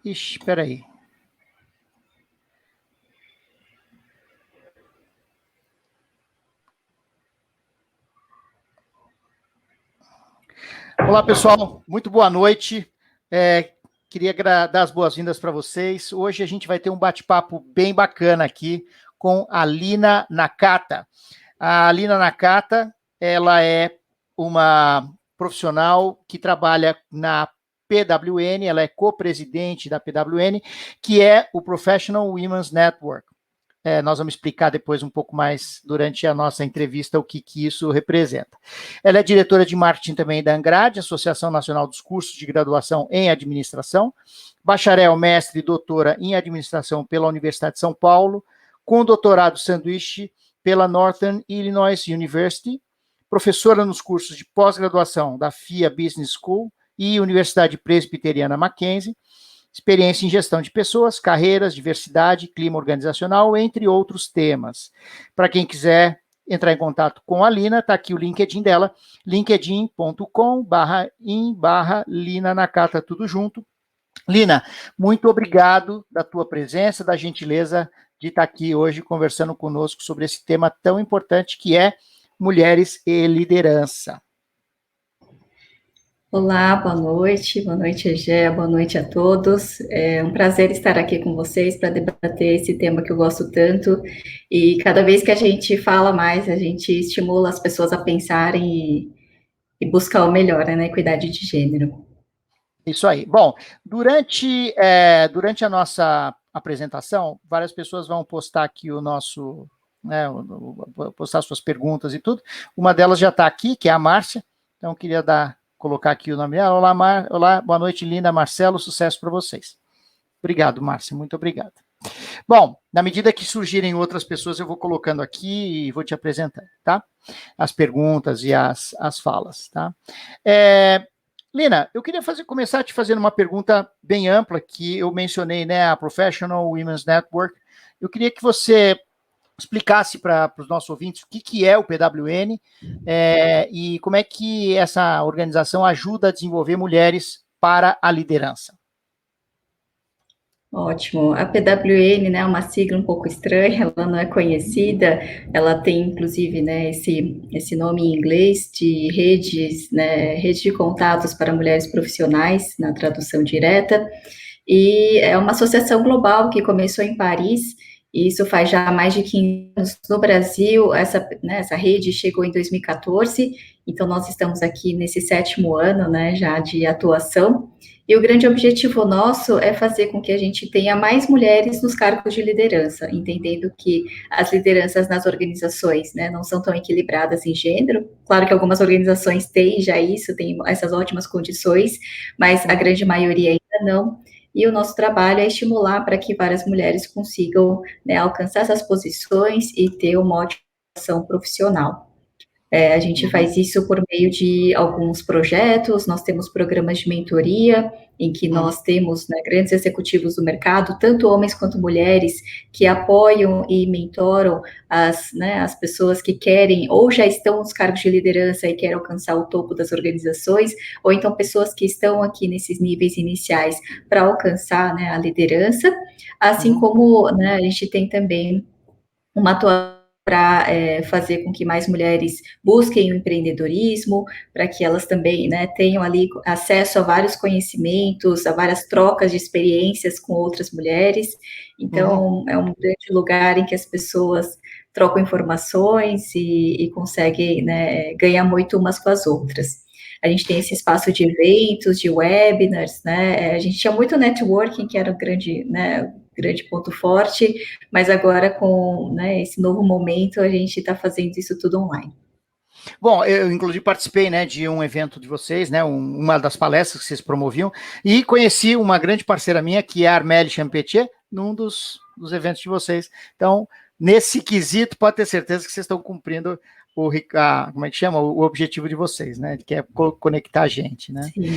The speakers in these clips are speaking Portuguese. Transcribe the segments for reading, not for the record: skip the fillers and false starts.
Ixi, espera aí. Olá, pessoal. Muito boa noite. Queria dar as boas-vindas para vocês. Hoje a gente vai ter um bate-papo bem bacana aqui com a Lina Nakata. A Lina Nakata, ela é uma profissional que trabalha na PWN, ela é co-presidente da PWN, que é o Professional Women's Network. Nós vamos explicar depois um pouco mais durante a nossa entrevista o que isso representa. Ela é diretora de marketing também da Angrade, Associação Nacional dos Cursos de Graduação em Administração, bacharel, mestre e doutora em Administração pela Universidade de São Paulo, com doutorado sanduíche pela Northern Illinois University, professora nos cursos de pós-graduação da FIA Business School e Universidade Presbiteriana Mackenzie, experiência em gestão de pessoas, carreiras, diversidade, clima organizacional, entre outros temas. Para quem quiser entrar em contato com a Lina, está aqui o LinkedIn dela, linkedin.com/in/Lina Nakata, tudo junto. Lina, muito obrigado da tua presença, da gentileza de estar aqui hoje conversando conosco sobre esse tema tão importante que é mulheres e liderança. Olá, boa noite, Egé, boa noite a todos. É um prazer estar aqui com vocês para debater esse tema que eu gosto tanto. E cada vez que a gente fala mais, a gente estimula as pessoas a pensarem e buscar o melhor, né, na equidade de gênero. Isso aí. Bom, durante a nossa apresentação, várias pessoas vão postar aqui o nosso, postar suas perguntas e tudo. Uma delas já está aqui, que é a Márcia. Então, eu queria colocar aqui o nome dela. Olá, boa noite, Linda, Marcelo, sucesso para vocês. Obrigado, Márcia, muito obrigado. Bom, na medida que surgirem outras pessoas, eu vou colocando aqui e vou te apresentar, tá? As perguntas e as falas, tá? Lina, eu queria começar te fazendo uma pergunta bem ampla, que eu mencionei, né, a Professional Women's Network. Eu queria que você explicasse para os nossos ouvintes o que é o PWN e como é que essa organização ajuda a desenvolver mulheres para a liderança. Ótimo. A PWN, né, é uma sigla um pouco estranha, ela não é conhecida, ela tem, inclusive, né, esse nome em inglês de redes, né, rede de contatos para mulheres profissionais, na tradução direta, e é uma associação global que começou em Paris, e isso faz já mais de 15 anos. No Brasil, essa rede chegou em 2014, então nós estamos aqui nesse 7º ano, né, já de atuação, e o grande objetivo nosso é fazer com que a gente tenha mais mulheres nos cargos de liderança, entendendo que as lideranças nas organizações, né, não são tão equilibradas em gênero. Claro que algumas organizações têm já isso, têm essas ótimas condições, mas a grande maioria ainda não. E o nosso trabalho é estimular para que várias mulheres consigam, né, alcançar essas posições e ter uma ótima ação profissional. A gente faz isso por meio de alguns projetos, nós temos programas de mentoria, em que nós temos, né, grandes executivos do mercado, tanto homens quanto mulheres, que apoiam e mentoram as pessoas que querem, ou já estão nos cargos de liderança e querem alcançar o topo das organizações, ou então pessoas que estão aqui nesses níveis iniciais para alcançar, né, a liderança, assim como, né, a gente tem também uma atuação para fazer com que mais mulheres busquem o empreendedorismo, para que elas também, né, tenham ali acesso a vários conhecimentos, a várias trocas de experiências com outras mulheres. Então, é um grande lugar em que as pessoas trocam informações e conseguem, né, ganhar muito umas com as outras. A gente tem esse espaço de eventos, de webinars, né, a gente tinha muito networking, que era um grande ponto forte, mas agora com, né, esse novo momento a gente está fazendo isso tudo online. Bom, eu inclusive participei, né, de um evento de vocês, né, uma das palestras que vocês promoviam, e conheci uma grande parceira minha, que é a Armelle Champetier, num dos eventos de vocês. Então, nesse quesito, pode ter certeza que vocês estão cumprindo como é que chama? O objetivo de vocês, né, que é conectar a gente, né? Sim.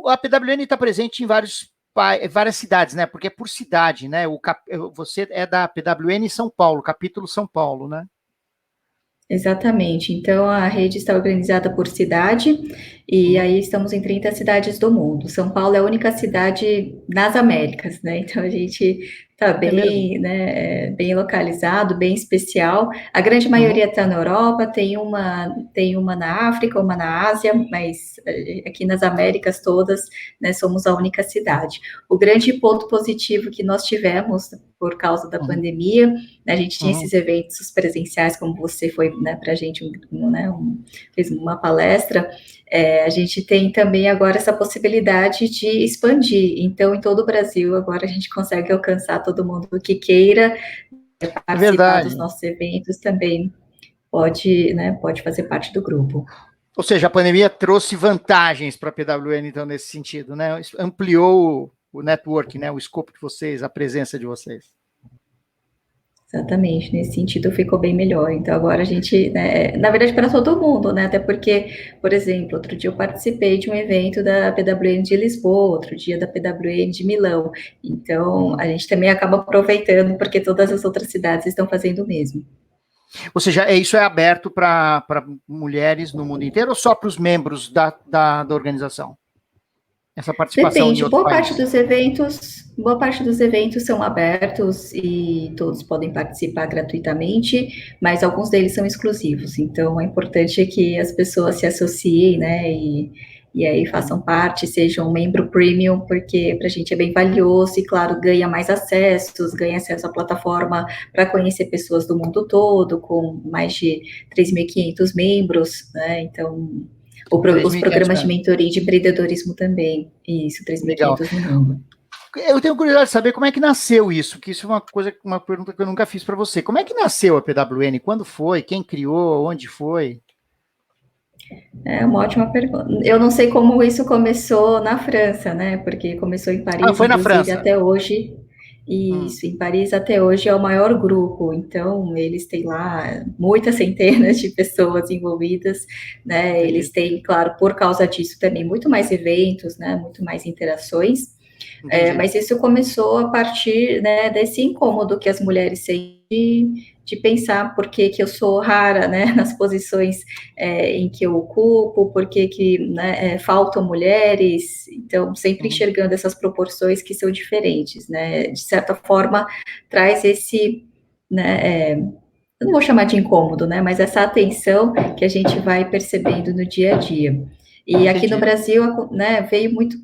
A PWN está presente em várias cidades, né? Porque é por cidade, né? Você é da PWN São Paulo, capítulo São Paulo, né? Exatamente. Então, a rede está organizada por cidade, e Uhum, aí estamos em 30 cidades do mundo. São Paulo é a única cidade nas Américas, né? Então, a gente está é mesmo? bem, né, bem localizado, bem especial. A grande Uhum, maioria está na Europa, tem uma na África, uma na Ásia, mas aqui nas Américas todas, né, somos a única cidade. O grande ponto positivo que nós tivemos por causa da uhum, pandemia, né, a gente tinha uhum. esses eventos presenciais, como você foi, né, para a gente, fez uma palestra, a gente tem também agora essa possibilidade de expandir. Então, em todo o Brasil, agora a gente consegue alcançar todo mundo que queira É participar dos verdade. nossos eventos também pode, né, pode fazer parte do grupo. Ou seja, a pandemia trouxe vantagens para a PWN, então, nesse sentido, né? Ampliou o network, né? O escopo de vocês, a presença de vocês. Exatamente, nesse sentido ficou bem melhor. Então agora a gente, né, na verdade para todo mundo, né? Até porque, por exemplo, outro dia eu participei de um evento da PWN de Lisboa, outro dia da PWN de Milão. Então Uhum. a gente também acaba aproveitando porque todas as outras cidades estão fazendo o mesmo. Ou seja, isso é aberto para mulheres no mundo inteiro ou só para os membros da organização? Essa participação em Depende, outros países? boa parte dos eventos são abertos e todos podem participar gratuitamente, mas alguns deles são exclusivos. Então, é importante que as pessoas se associem, né, e aí Uhum. façam parte, sejam um membro premium, porque para a gente é bem valioso e, claro, ganha mais acessos, ganha acesso à plataforma para conhecer pessoas do mundo todo, com mais de 3.500 membros, né, então os 3.500 programas de mesmo. mentoria e de empreendedorismo também. Isso, Legal. 3.500 no mundo. Eu tenho curiosidade de saber como é que nasceu isso, que isso é uma coisa, uma pergunta que eu nunca fiz para você. Como é que nasceu a PWN? Quando foi? Quem criou? Onde foi? É uma ótima pergunta. Eu não sei como isso começou na França, né? Porque começou em Ah, Paris, foi na inclusive França. até hoje. Hum, Isso, em Paris até hoje é o maior grupo, então eles têm lá muitas centenas de pessoas envolvidas, né? Eles entendi, têm, claro, por causa disso também muito mais eventos, né? Muito mais interações. entendi. Mas isso começou a partir, né, desse incômodo que as mulheres sentem de pensar por que, que eu sou rara, né, nas posições em que eu ocupo, por que, que né, faltam mulheres, então sempre Uhum, enxergando essas proporções que são diferentes, né, de certa forma traz esse, né, eu não vou chamar de incômodo, né, mas essa atenção que a gente vai percebendo no dia a dia. E aqui no entendi. Brasil, né, veio muito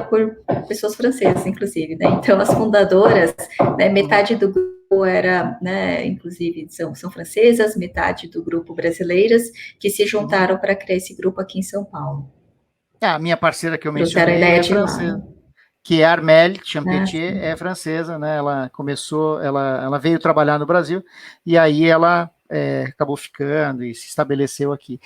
por pessoas francesas, inclusive, né? Então, as fundadoras, né, Uhum, metade do grupo era, né, inclusive, são francesas, metade do grupo brasileiras, que se uhum. juntaram para criar esse grupo aqui em São Paulo. Ah, a minha parceira que eu Trouxeram a mencionei ideia é de lá, francesa, né? que é a Armelle Ah, Champetier, é francesa, né? Ela começou, ela veio trabalhar no Brasil e aí ela acabou ficando e se estabeleceu aqui.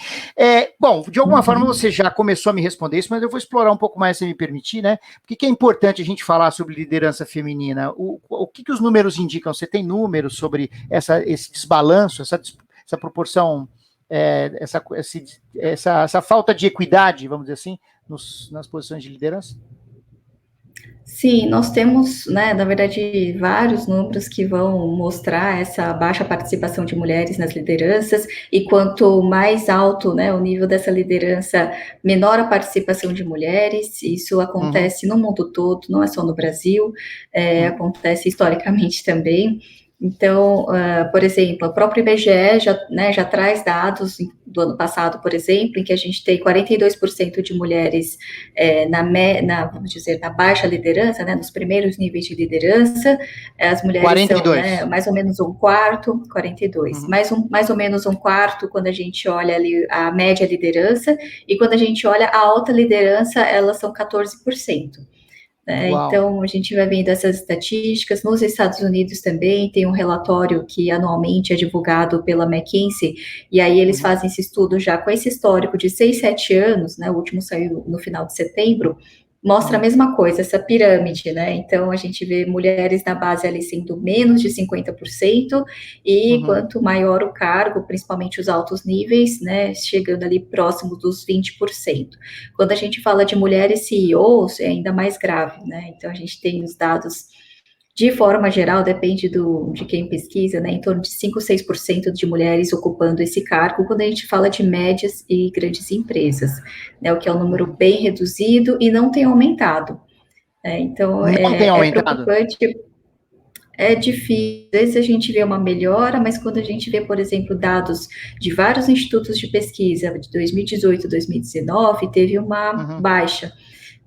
Bom, de alguma forma uhum. você já começou a me responder isso, mas eu vou explorar um pouco mais, se me permitir, né? Por que é importante a gente falar sobre liderança feminina? O que os números indicam? Você tem números sobre esse desbalanço, essa proporção, essa falta de equidade, vamos dizer assim, nas posições de liderança? Sim, nós temos, né, na verdade, vários números que vão mostrar essa baixa participação de mulheres nas lideranças, e quanto mais alto, né, o nível dessa liderança, menor a participação de mulheres. Isso Uhum, acontece no mundo todo, não é só no Brasil, uhum, acontece historicamente também. Então, por exemplo, o próprio IBGE já traz dados do ano passado, por exemplo, em que a gente tem 42% de mulheres vamos dizer, na baixa liderança, né, nos primeiros níveis de liderança, as mulheres são, né, 42. mais ou menos um quarto, 42, Uhum. mais ou menos um quarto quando a gente olha ali a média liderança, e quando a gente olha a alta liderança, elas são 14%. Uau. Então, a gente vai vendo essas estatísticas. Nos Estados Unidos também tem um relatório que anualmente é divulgado pela McKinsey, e aí eles Uhum. fazem esse estudo já com esse histórico de 6, 7 anos, né? O último saiu no final de setembro, mostra a Uhum. mesma coisa, essa pirâmide, né? Então, a gente vê mulheres na base ali sendo menos de 50%, e Uhum. quanto maior o cargo, principalmente os altos níveis, né? Chegando ali próximo dos 20%. Quando a gente fala de mulheres CEOs, é ainda mais grave, né? Então, a gente tem os dados De forma geral, depende de quem pesquisa, né, em torno de 5 ou 6% de mulheres ocupando esse cargo, quando a gente fala de médias e grandes empresas, né, o que é um número bem reduzido e não tem aumentado. Então, Não tem é aumentado? preocupante, é difícil. Às vezes a gente vê uma melhora, mas quando a gente vê, por exemplo, dados de vários institutos de pesquisa de 2018, 2019, teve uma Uhum. baixa.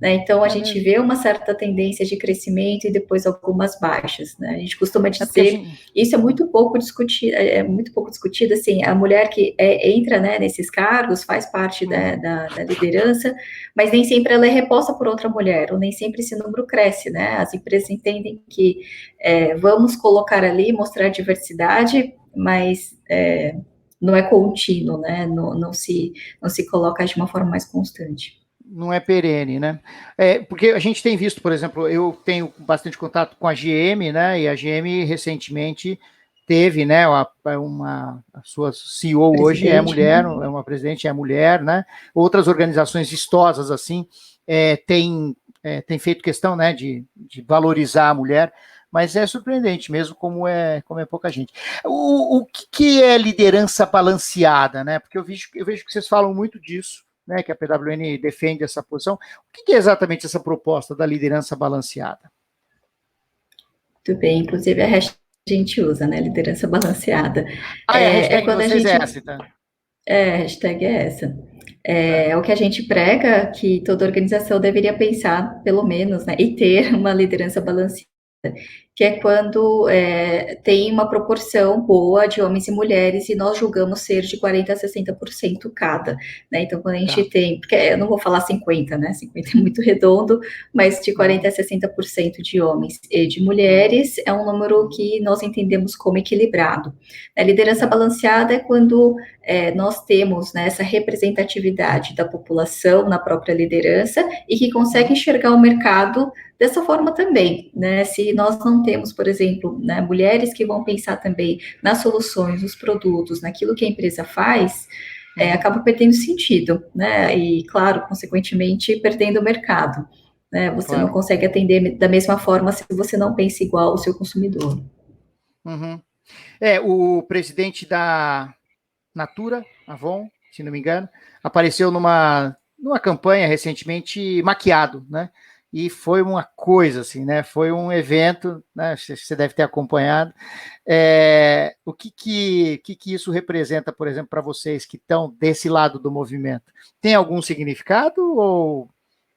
Né? Então, a É gente mesmo. vê uma certa tendência de crescimento e depois algumas baixas. Né? A gente costuma É porque a dizer, gente... isso é muito pouco discutido, assim, a mulher que entra, né, nesses cargos, faz parte da liderança, mas nem sempre ela é reposta por outra mulher, ou nem sempre esse número cresce. Né? As empresas entendem que vamos colocar ali, mostrar diversidade, mas não é contínuo, né? Não se coloca de uma forma mais constante. Não é perene, né? Porque a gente tem visto, por exemplo, eu tenho bastante contato com a GM, né? E a GM recentemente teve, né? A sua CEO hoje é Presidente, mulher, é uma presidente, é mulher, né? Outras organizações vistosas assim têm feito questão, né? De valorizar a mulher. Mas é surpreendente mesmo como é pouca gente. O que é liderança balanceada, né? Porque eu vejo que vocês falam muito disso, né, que a PWN defende essa posição. O que é exatamente essa proposta da liderança balanceada? muito bem. Inclusive, a hashtag a gente usa, né? Liderança balanceada. Ah, a É hashtag de quando a vocês é gente. essa, tá? A hashtag é essa. Tá. É o que a gente prega que toda organização deveria pensar, pelo menos, né? E ter uma liderança balanceada, que é quando tem uma proporção boa de homens e mulheres e nós julgamos ser de 40% a 60% cada, né? Então, quando a gente Tá. tem, porque eu não vou falar 50, né? 50 é muito redondo, mas de 40% a 60% de homens e de mulheres é um número que nós entendemos como equilibrado. A liderança balanceada é quando nós temos, né, essa representatividade da população na própria liderança e que consegue enxergar o mercado dessa forma também, né? Se nós não temos, por exemplo, né, mulheres que vão pensar também nas soluções, nos produtos, naquilo que a empresa faz, acaba perdendo sentido, né? E, claro, consequentemente, perdendo o mercado. Né? Você não Claro. consegue atender da mesma forma se você não pensa igual ao seu consumidor. Uhum. O presidente da Natura, Avon, se não me engano, apareceu numa campanha recentemente maquiado, né? E foi uma coisa assim, né? Foi um evento, né? Você deve ter acompanhado. O que isso representa, por exemplo, para vocês que estão desse lado do movimento? Tem algum significado ou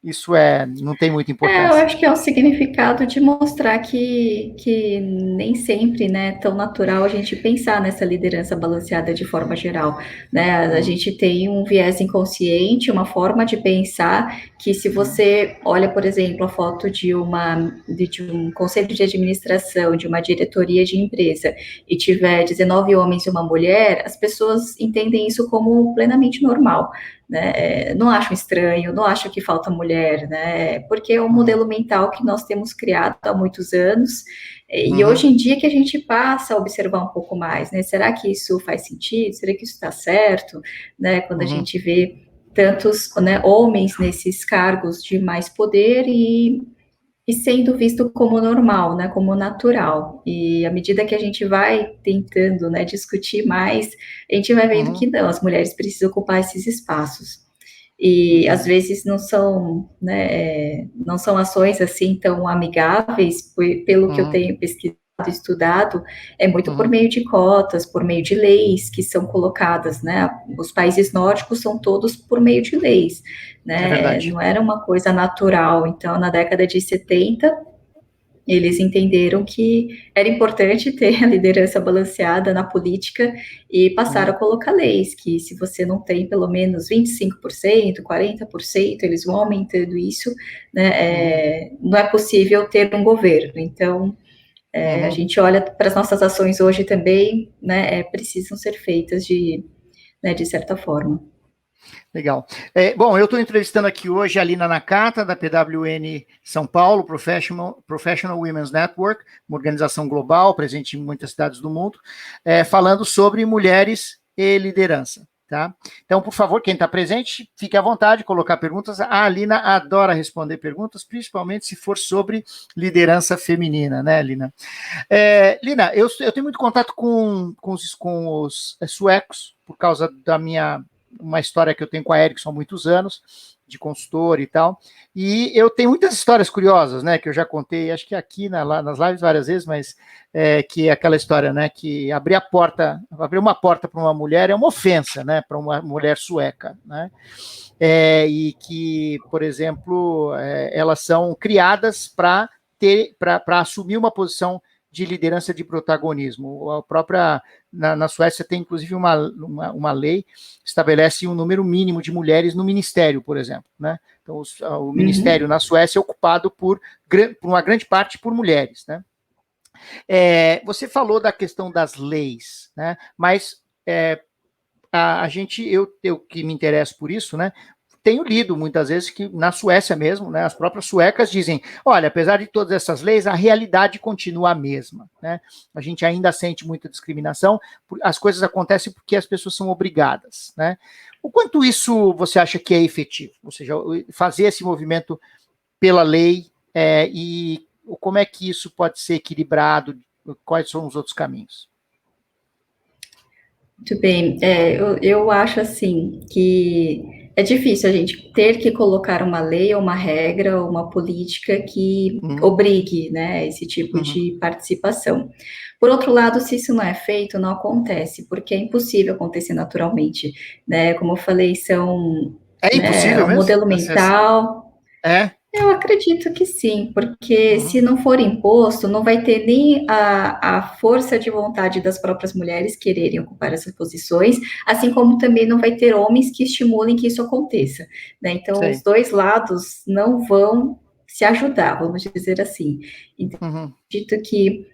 isso não tem muita Eu importância? acho que é o significado de mostrar que nem sempre, né, tão natural a gente pensar nessa liderança balanceada de forma geral, né? A gente tem um viés inconsciente, uma forma de pensar que se você olha, por exemplo, a foto de um conselho de administração, de uma diretoria de empresa, e tiver 19 homens e uma mulher, as pessoas entendem isso como plenamente normal. Né? Não acham estranho, não acham que falta mulher, né? Porque é um modelo mental que nós temos criado há muitos anos, e hoje em dia que a gente passa a observar um pouco mais, né? Será que isso faz sentido? Será que isso está certo? Né? Quando a gente vê tantos, né, homens nesses cargos de mais poder e sendo visto como normal, né, como natural. E à medida que a gente vai tentando, né, discutir mais, a gente vai vendo que não, as mulheres precisam ocupar esses espaços. E às vezes não são, né, não são ações assim tão amigáveis, pelo que eu tenho pesquisado, estudado, é muito por meio de cotas, por meio de leis que são colocadas, né? Os países nórdicos são todos por meio de leis, É né? verdade. Não era uma coisa natural. Então, na década de 70, eles entenderam que era importante ter a liderança balanceada na política e passaram a colocar leis, que se você não tem pelo menos 25%, 40%, eles vão aumentando isso, né, não é possível ter um governo. Então, a gente olha para as nossas ações hoje também, né, precisam ser feitas de certa forma. Legal. Bom, eu estou entrevistando aqui hoje a Lina Nakata, da PWN São Paulo, Professional Women's Network, uma organização global, presente em muitas cidades do mundo, falando sobre mulheres e liderança. Tá? Então, por favor, quem está presente, fique à vontade de colocar perguntas. A Alina adora responder perguntas, principalmente se for sobre liderança feminina, né, Lina? Lina, eu tenho muito contato com os suecos, por causa da uma história que eu tenho com a Ericsson há muitos anos, de consultor e tal, e eu tenho muitas histórias curiosas, né, que eu já contei, acho que aqui nas lives várias vezes, mas que é aquela história, né, que abrir uma porta para uma mulher é uma ofensa, né, para uma mulher sueca, né, e que, por exemplo, elas são criadas para assumir uma posição de liderança, de protagonismo. A própria, na Suécia tem inclusive uma lei que estabelece um número mínimo de mulheres no ministério, por exemplo, né? Então, o ministério na Suécia é ocupado por uma grande parte por mulheres, né? Você falou da questão das leis, né? Mas eu que me interesso por isso, né? Tenho lido muitas vezes que na Suécia mesmo, né, as próprias suecas dizem, olha, apesar de todas essas leis, a realidade continua a mesma, né? A gente ainda sente muita discriminação, as coisas acontecem porque as pessoas são obrigadas, né? O quanto isso você acha que é efetivo? Ou seja, fazer esse movimento pela lei e como é que isso pode ser equilibrado? Quais são os outros caminhos? Muito bem. Eu acho assim que é difícil a gente ter que colocar uma lei, ou uma regra, ou uma política que obrigue, né, esse tipo de participação. Por outro lado, se isso não é feito, não acontece, porque é impossível acontecer naturalmente, né? Como eu falei, são, É né, impossível um mesmo? modelo mental. É? Eu acredito que sim, porque se não for imposto, não vai ter nem a força de vontade das próprias mulheres quererem ocupar essas posições, assim como também não vai ter homens que estimulem que isso aconteça, né? Então, os Sei. dois lados não vão se ajudar, vamos dizer assim. Então, acredito que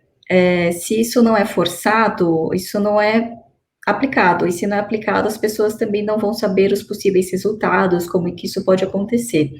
se isso não é forçado, isso não é aplicado, e se não é aplicado, as pessoas também não vão saber os possíveis resultados, como é que isso pode acontecer,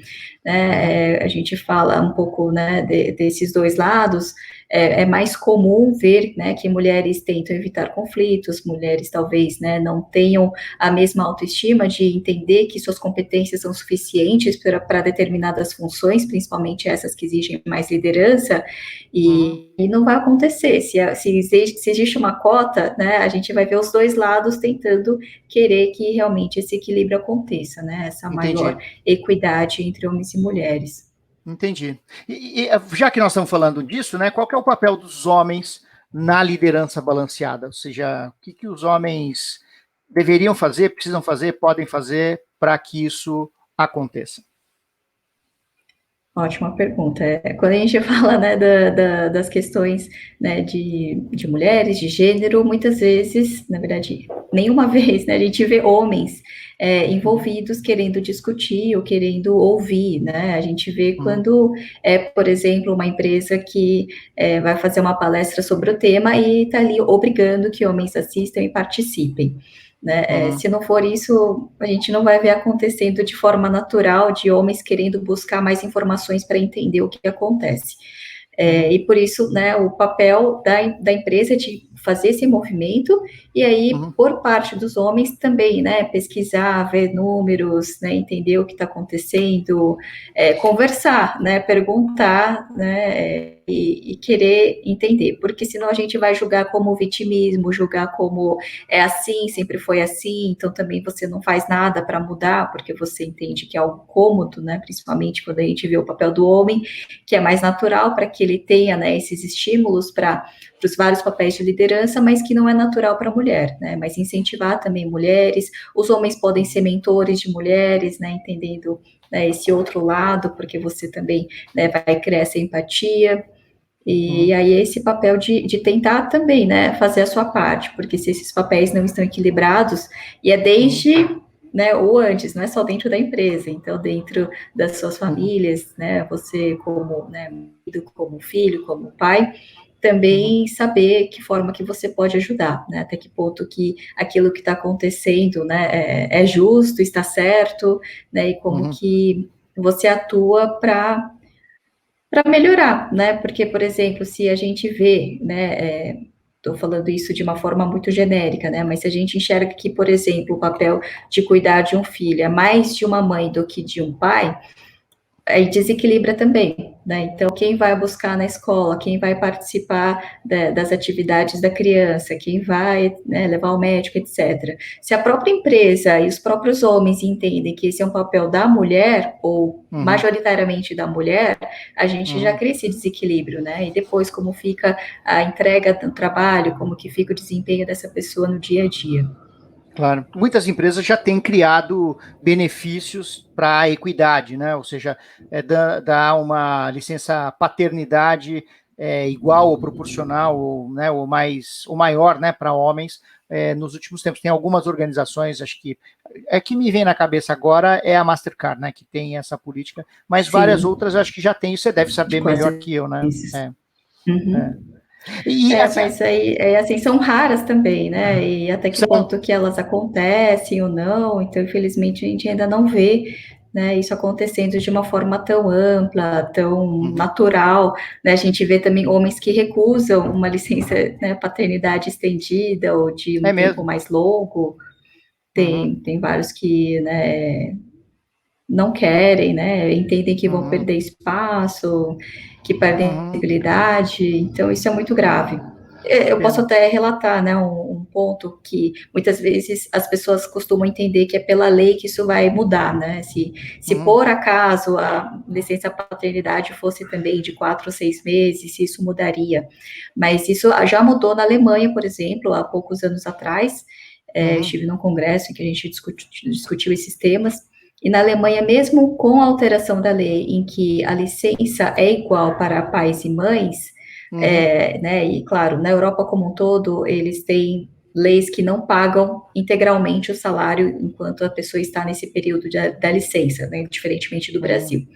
né? A gente fala um pouco, né, desses dois lados, é mais comum ver, né, que mulheres tentam evitar conflitos, mulheres talvez, né, não tenham a mesma autoestima de entender que suas competências são suficientes para determinadas funções, principalmente essas que exigem mais liderança, e não vai acontecer. Se existe uma cota, né, a gente vai ver os dois lados tentando querer que realmente esse equilíbrio aconteça, né, essa maior equidade entre homens e mulheres. Entendi. E já que nós estamos falando disso, né, qual que é o papel dos homens na liderança balanceada? Ou seja, o que os homens deveriam fazer, precisam fazer, podem fazer para que isso aconteça? Ótima pergunta. Quando a gente fala, né, das questões, né, de mulheres, de gênero, muitas vezes, na verdade, nenhuma vez, né, a gente vê homens envolvidos querendo discutir ou querendo ouvir, né? A gente vê quando por exemplo, uma empresa que vai fazer uma palestra sobre o tema e está ali obrigando que homens assistam e participem. Né? Se não for isso, a gente não vai ver acontecendo de forma natural, de homens querendo buscar mais informações para entender o que acontece. E por isso, né, o papel da empresa é de fazer esse movimento, e aí, por parte dos homens também, né, pesquisar, ver números, né, entender o que está acontecendo, conversar, né, perguntar, né, e querer entender, porque senão a gente vai julgar como vitimismo, julgar como é assim, sempre foi assim, então também você não faz nada para mudar, porque você entende que é algo cômodo, né, principalmente quando a gente vê o papel do homem, que é mais natural para que ele tenha, né, esses estímulos para os vários papéis de liderança, mas que não é natural para a mulher, né, mas incentivar também mulheres, os homens podem ser mentores de mulheres, né, entendendo, né, esse outro lado, porque você também, né, vai criar essa empatia. E aí esse papel de tentar também, né, fazer a sua parte, porque se esses papéis não estão equilibrados, e é desde, né, ou antes, não é só dentro da empresa, então dentro das suas famílias, né, você como, né, como filho, como pai, também saber que forma que você pode ajudar, né, até que ponto que aquilo que está acontecendo, né, é justo, está certo, né, e como que você atua para melhorar, né? Porque, por exemplo, se a gente vê, né, estou falando isso de uma forma muito genérica, né? Mas se a gente enxerga que, por exemplo, o papel de cuidar de um filho é mais de uma mãe do que de um pai, aí desequilibra também, né? Então, quem vai buscar na escola, quem vai participar das atividades da criança, quem vai, né, levar ao médico, etc. Se a própria empresa e os próprios homens entendem que esse é um papel da mulher, ou majoritariamente da mulher, a gente já cria esse desequilíbrio, né? E depois, como fica a entrega do trabalho, como que fica o desempenho dessa pessoa no dia a dia. Claro. Muitas empresas já têm criado benefícios para a equidade, né? Ou seja, dá uma licença paternidade igual ou proporcional, ou, né, ou maior, né, para homens. Nos últimos tempos tem algumas organizações, acho que que me vem na cabeça agora é a Mastercard, né, que tem essa política, mas Sim. várias outras acho que já tem. Você deve saber melhor que eu, né? Mas aí, assim, são raras também, né? E até que ponto que elas acontecem ou não. Então, infelizmente, a gente ainda não vê, né, isso acontecendo de uma forma tão ampla, tão natural, né? A gente vê também homens que recusam uma licença, né, paternidade estendida ou de um tempo mais longo. Tem vários que, né, não querem, né? Entendem que vão perder espaço, que perdem visibilidade. Então, isso é muito grave. Eu posso até relatar, né, um ponto que muitas vezes as pessoas costumam entender que é pela lei que isso vai mudar, né? Se por acaso a licença paternidade fosse também de 4 ou 6 meses, se isso mudaria. Mas isso já mudou na Alemanha, por exemplo, há poucos anos atrás. Estive num congresso em que a gente discutiu esses temas. E na Alemanha, mesmo com a alteração da lei, em que a licença é igual para pais e mães, né, e claro, na Europa como um todo, eles têm leis que não pagam integralmente o salário enquanto a pessoa está nesse período da licença, né, diferentemente do Brasil.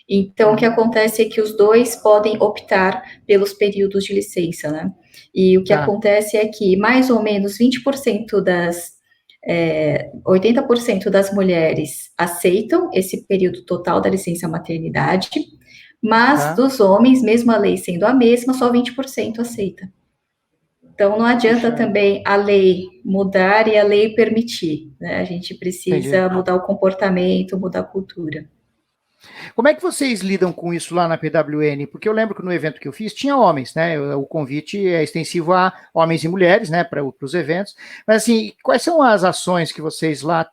Então, o que acontece é que os dois podem optar pelos períodos de licença, né? E o que acontece é que mais ou menos 20% 80% das mulheres aceitam esse período total da licença maternidade, mas dos homens, mesmo a lei sendo a mesma, só 20% aceita. Então, não adianta também a lei mudar e a lei permitir, né? A gente precisa mudar o comportamento, mudar a cultura. Como é que vocês lidam com isso lá na PWN? Porque eu lembro que no evento que eu fiz tinha homens, né? O convite é extensivo a homens e mulheres, né, para os eventos. Mas assim, quais são as ações que vocês lá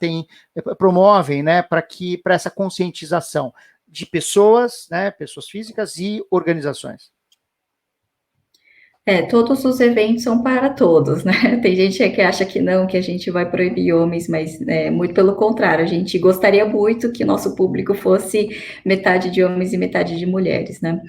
promovem, né, para essa conscientização de pessoas, né, pessoas físicas e organizações? Todos os eventos são para todos, né? Tem gente que acha que não, que a gente vai proibir homens, mas muito pelo contrário, a gente gostaria muito que nosso público fosse metade de homens e metade de mulheres, né?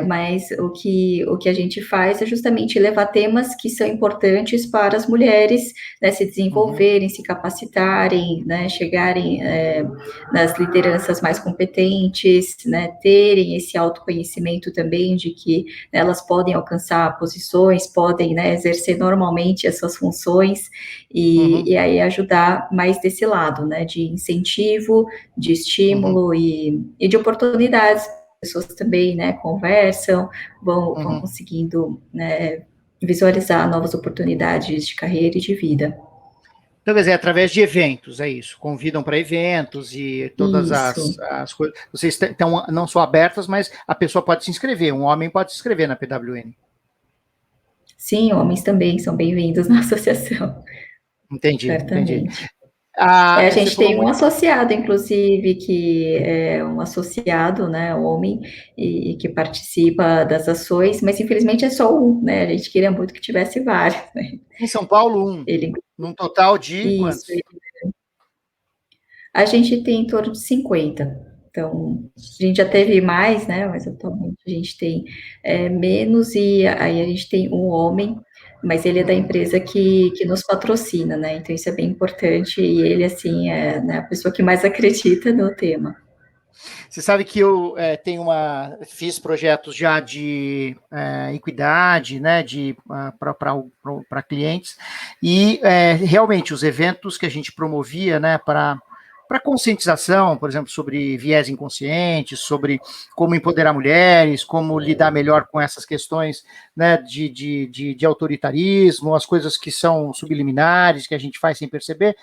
Mas o que a gente faz é justamente levar temas que são importantes para as mulheres, né, se desenvolverem, se capacitarem, né, chegarem nas lideranças mais competentes, né, terem esse autoconhecimento também de que elas podem alcançar posições, podem, né, exercer normalmente as suas funções e aí ajudar mais desse lado, né, de incentivo, de estímulo e de oportunidades. Pessoas também, né, conversam, vão conseguindo, né, visualizar novas oportunidades de carreira e de vida. Então, quer dizer, através de eventos, é isso. Convidam para eventos e todas as coisas. Vocês estão não só abertas, mas a pessoa pode se inscrever, um homem pode se inscrever na PWN. Sim, homens também são bem-vindos na associação. Entendi, Certamente. entendi. A gente tem um associado, inclusive, que é um associado, né, homem, e que participa das ações, mas infelizmente é só um, né? A gente queria muito que tivesse vários, né? Em São Paulo, num total de quantos? A gente tem em torno de 50. Então, a gente já teve mais, né? Mas atualmente a gente tem menos, e aí a gente tem um homem, mas ele é da empresa que nos patrocina, né? Então, isso é bem importante, e ele, assim, né, a pessoa que mais acredita no tema. Você sabe que eu fiz projetos já de equidade, né, para clientes, e realmente os eventos que a gente promovia, né, para para conscientização, por exemplo, sobre viés inconsciente, sobre como empoderar mulheres, como lidar melhor com essas questões, né, de autoritarismo, as coisas que são subliminares, que a gente faz sem perceber,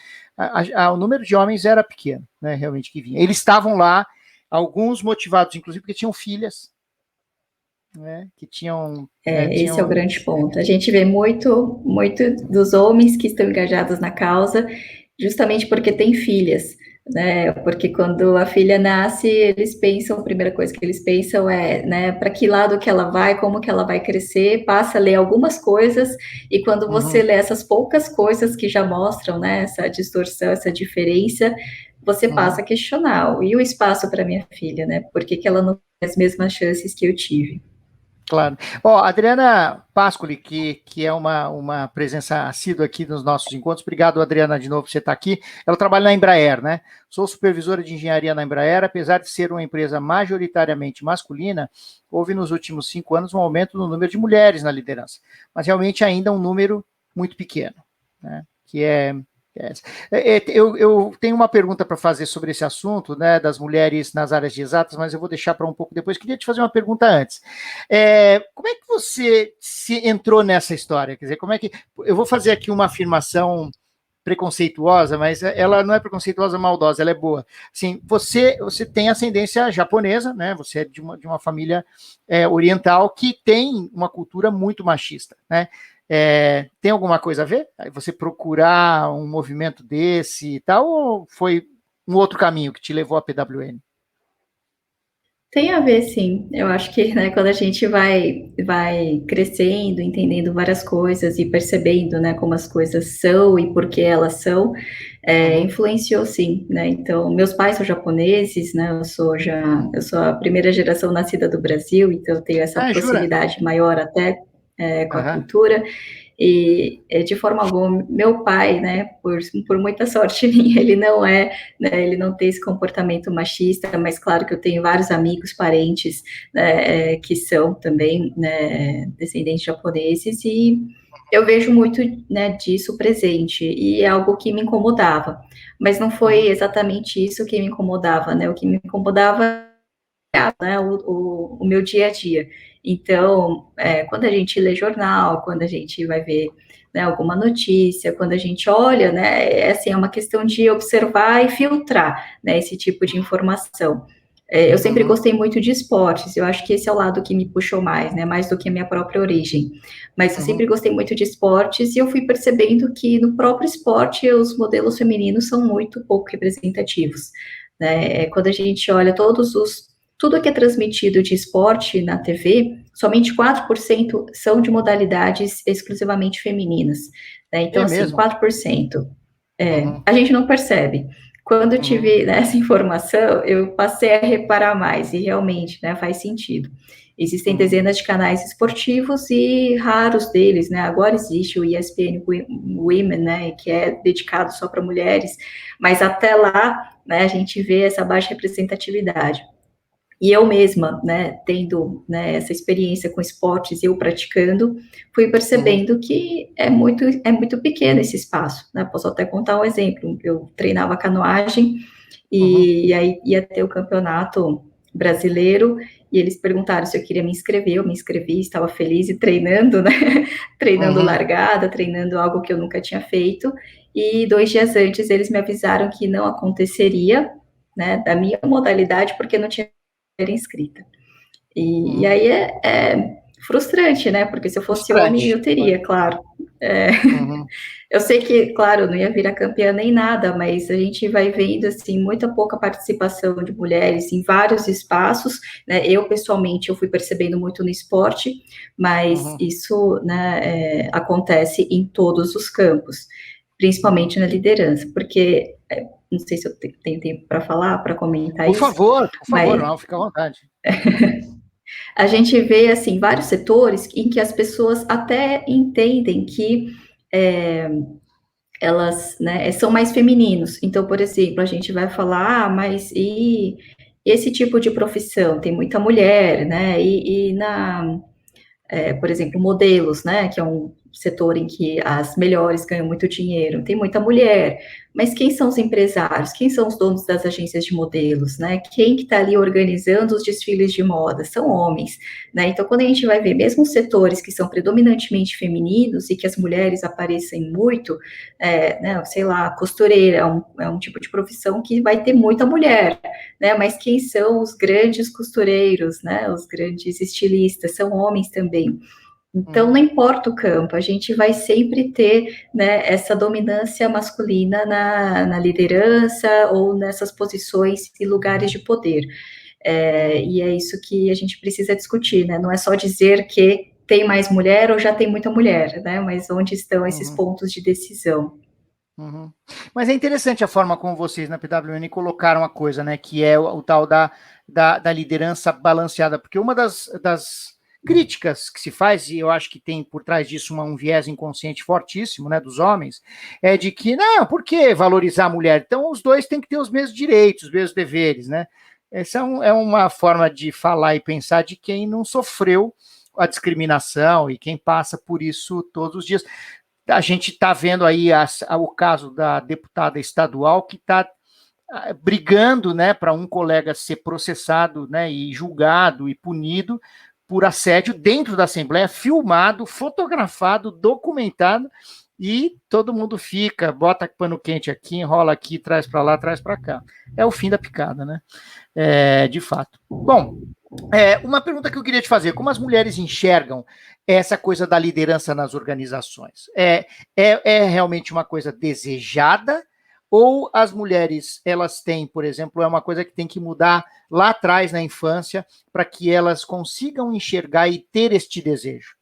o número de homens era pequeno, né, realmente, que vinha. Eles estavam lá, alguns motivados, inclusive, porque tinham filhas, né, que tinham... Esse é o grande ponto. A gente vê muito dos homens que estão engajados na causa, justamente porque têm filhas, né? Porque quando a filha nasce, eles pensam, a primeira coisa que eles pensam é, né, para que lado que ela vai, como que ela vai crescer, passa a ler algumas coisas, e quando você lê essas poucas coisas que já mostram, né, essa distorção, essa diferença, você passa a questionar. E o espaço para minha filha, né? Por que ela não tem as mesmas chances que eu tive? Claro. Ó, Adriana Pascoli, que é uma presença assídua aqui nos nossos encontros. Obrigado, Adriana, de novo por você estar aqui. Ela trabalha na Embraer, né? Sou supervisora de engenharia na Embraer. Apesar de ser uma empresa majoritariamente masculina, houve nos últimos 5 anos um aumento no número de mulheres na liderança, mas realmente ainda um número muito pequeno, né? Que é eu tenho uma pergunta para fazer sobre esse assunto, né, das mulheres nas áreas de exatas, mas eu vou deixar para um pouco depois. Queria te fazer uma pergunta antes. Como é que você se entrou nessa história? Quer dizer, como é que... Eu vou fazer aqui uma afirmação preconceituosa, mas ela não é preconceituosa, maldosa, ela é boa. Assim, você tem ascendência japonesa, né? Você é de uma família oriental que tem uma cultura muito machista, né? Tem alguma coisa a ver? Você procurar um movimento desse e tal, ou foi um outro caminho que te levou à PWN? Tem a ver, sim. Eu acho que, né, quando a gente vai crescendo, entendendo várias coisas e percebendo, né, como as coisas são e por que elas são, influenciou, sim, né? Então, meus pais são japoneses, né? Eu sou a primeira geração nascida do Brasil, então eu tenho essa Jura? proximidade maior até com a cultura. E de forma alguma, meu pai, né, por muita sorte minha, ele não é, né, ele não tem esse comportamento machista, mas claro que eu tenho vários amigos, parentes, né, que são também, né, descendentes japoneses, e eu vejo muito, né, disso presente, e é algo que me incomodava, mas não foi exatamente isso que me incomodava, né, o que me incomodava, né, o meu dia a dia. Então, quando a gente lê jornal, quando a gente vai ver, né, alguma notícia, quando a gente olha, né, assim, é uma questão de observar e filtrar, né, esse tipo de informação. Eu sempre gostei muito de esportes, eu acho que esse é o lado que me puxou mais, né, mais do que a minha própria origem. Mas eu sempre gostei muito de esportes e eu fui percebendo que no próprio esporte os modelos femininos são muito pouco representativos, né. Quando a gente olha tudo que é transmitido de esporte na TV, somente 4% são de modalidades exclusivamente femininas, né? Então, É assim, mesmo? 4%. A gente não percebe. Quando eu tive, né, essa informação, eu passei a reparar mais, e realmente, né, faz sentido. Existem dezenas de canais esportivos e raros deles, né? Agora existe o ESPN Women, né, que é dedicado só para mulheres, mas até lá, né, a gente vê essa baixa representatividade. E eu mesma, né, tendo, né, essa experiência com esportes, eu praticando, fui percebendo que é muito pequeno esse espaço, né? Posso até contar um exemplo. Eu treinava canoagem e aí ia ter o campeonato brasileiro e eles perguntaram se eu queria me inscrever. Eu me inscrevi, estava feliz e treinando, né? Treinando largada, treinando algo que eu nunca tinha feito. E 2 dias antes eles me avisaram que não aconteceria, né, da minha modalidade, porque não tinha inscrita. E aí é frustrante, né? Porque se eu fosse homem, Frustrante. eu teria, claro. Eu sei que, claro, eu não ia virar campeã nem nada, mas a gente vai vendo, assim, muita pouca participação de mulheres em vários espaços, né? Eu, pessoalmente, eu fui percebendo muito no esporte, mas isso, né, acontece em todos os campos, principalmente na liderança, porque, não sei se eu tenho tempo para falar, para comentar isso, Por favor, mas não, fica à vontade. a gente vê, assim, vários setores em que as pessoas até entendem que elas, né, são mais femininos. Então, por exemplo, a gente vai falar, mas e esse tipo de profissão? Tem muita mulher, né? Por exemplo, modelos, né, que é setor em que as melhores ganham muito dinheiro, tem muita mulher, mas quem são os empresários? Quem são os donos das agências de modelos, né? Quem que está ali organizando os desfiles de moda? São homens, né? Então, quando a gente vai ver mesmo os setores que são predominantemente femininos e que as mulheres aparecem muito, né, sei lá, costureira é um tipo de profissão que vai ter muita mulher, né? Mas quem são os grandes costureiros, né? Os grandes estilistas são homens também. Então, não importa o campo, a gente vai sempre ter, né, essa dominância masculina na liderança ou nessas posições e lugares de poder. E é isso que a gente precisa discutir, né? Não é só dizer que tem mais mulher ou já tem muita mulher, né? Mas onde estão esses pontos de decisão? Mas é interessante a forma como vocês na PWN colocaram a coisa, né? Que é o tal da liderança balanceada, porque uma das críticas que se faz, e eu acho que tem por trás disso um viés inconsciente fortíssimo, né, dos homens, é de que, não, por que valorizar a mulher? Então os dois têm que ter os mesmos direitos, os mesmos deveres, né? Essa é uma forma de falar e pensar de quem não sofreu a discriminação e quem passa por isso todos os dias. A gente está vendo aí o caso da deputada estadual que está brigando, né, para um colega ser processado, né, e julgado e punido por assédio dentro da Assembleia, filmado, fotografado, documentado, e todo mundo fica, bota pano quente aqui, enrola aqui, traz para lá, traz para cá. É o fim da picada, né? De fato. Bom, uma pergunta que eu queria te fazer, como as mulheres enxergam essa coisa da liderança nas organizações? É realmente uma coisa desejada, ou as mulheres, elas têm, por exemplo, é uma coisa que tem que mudar lá atrás na infância para que elas consigam enxergar e ter este desejo?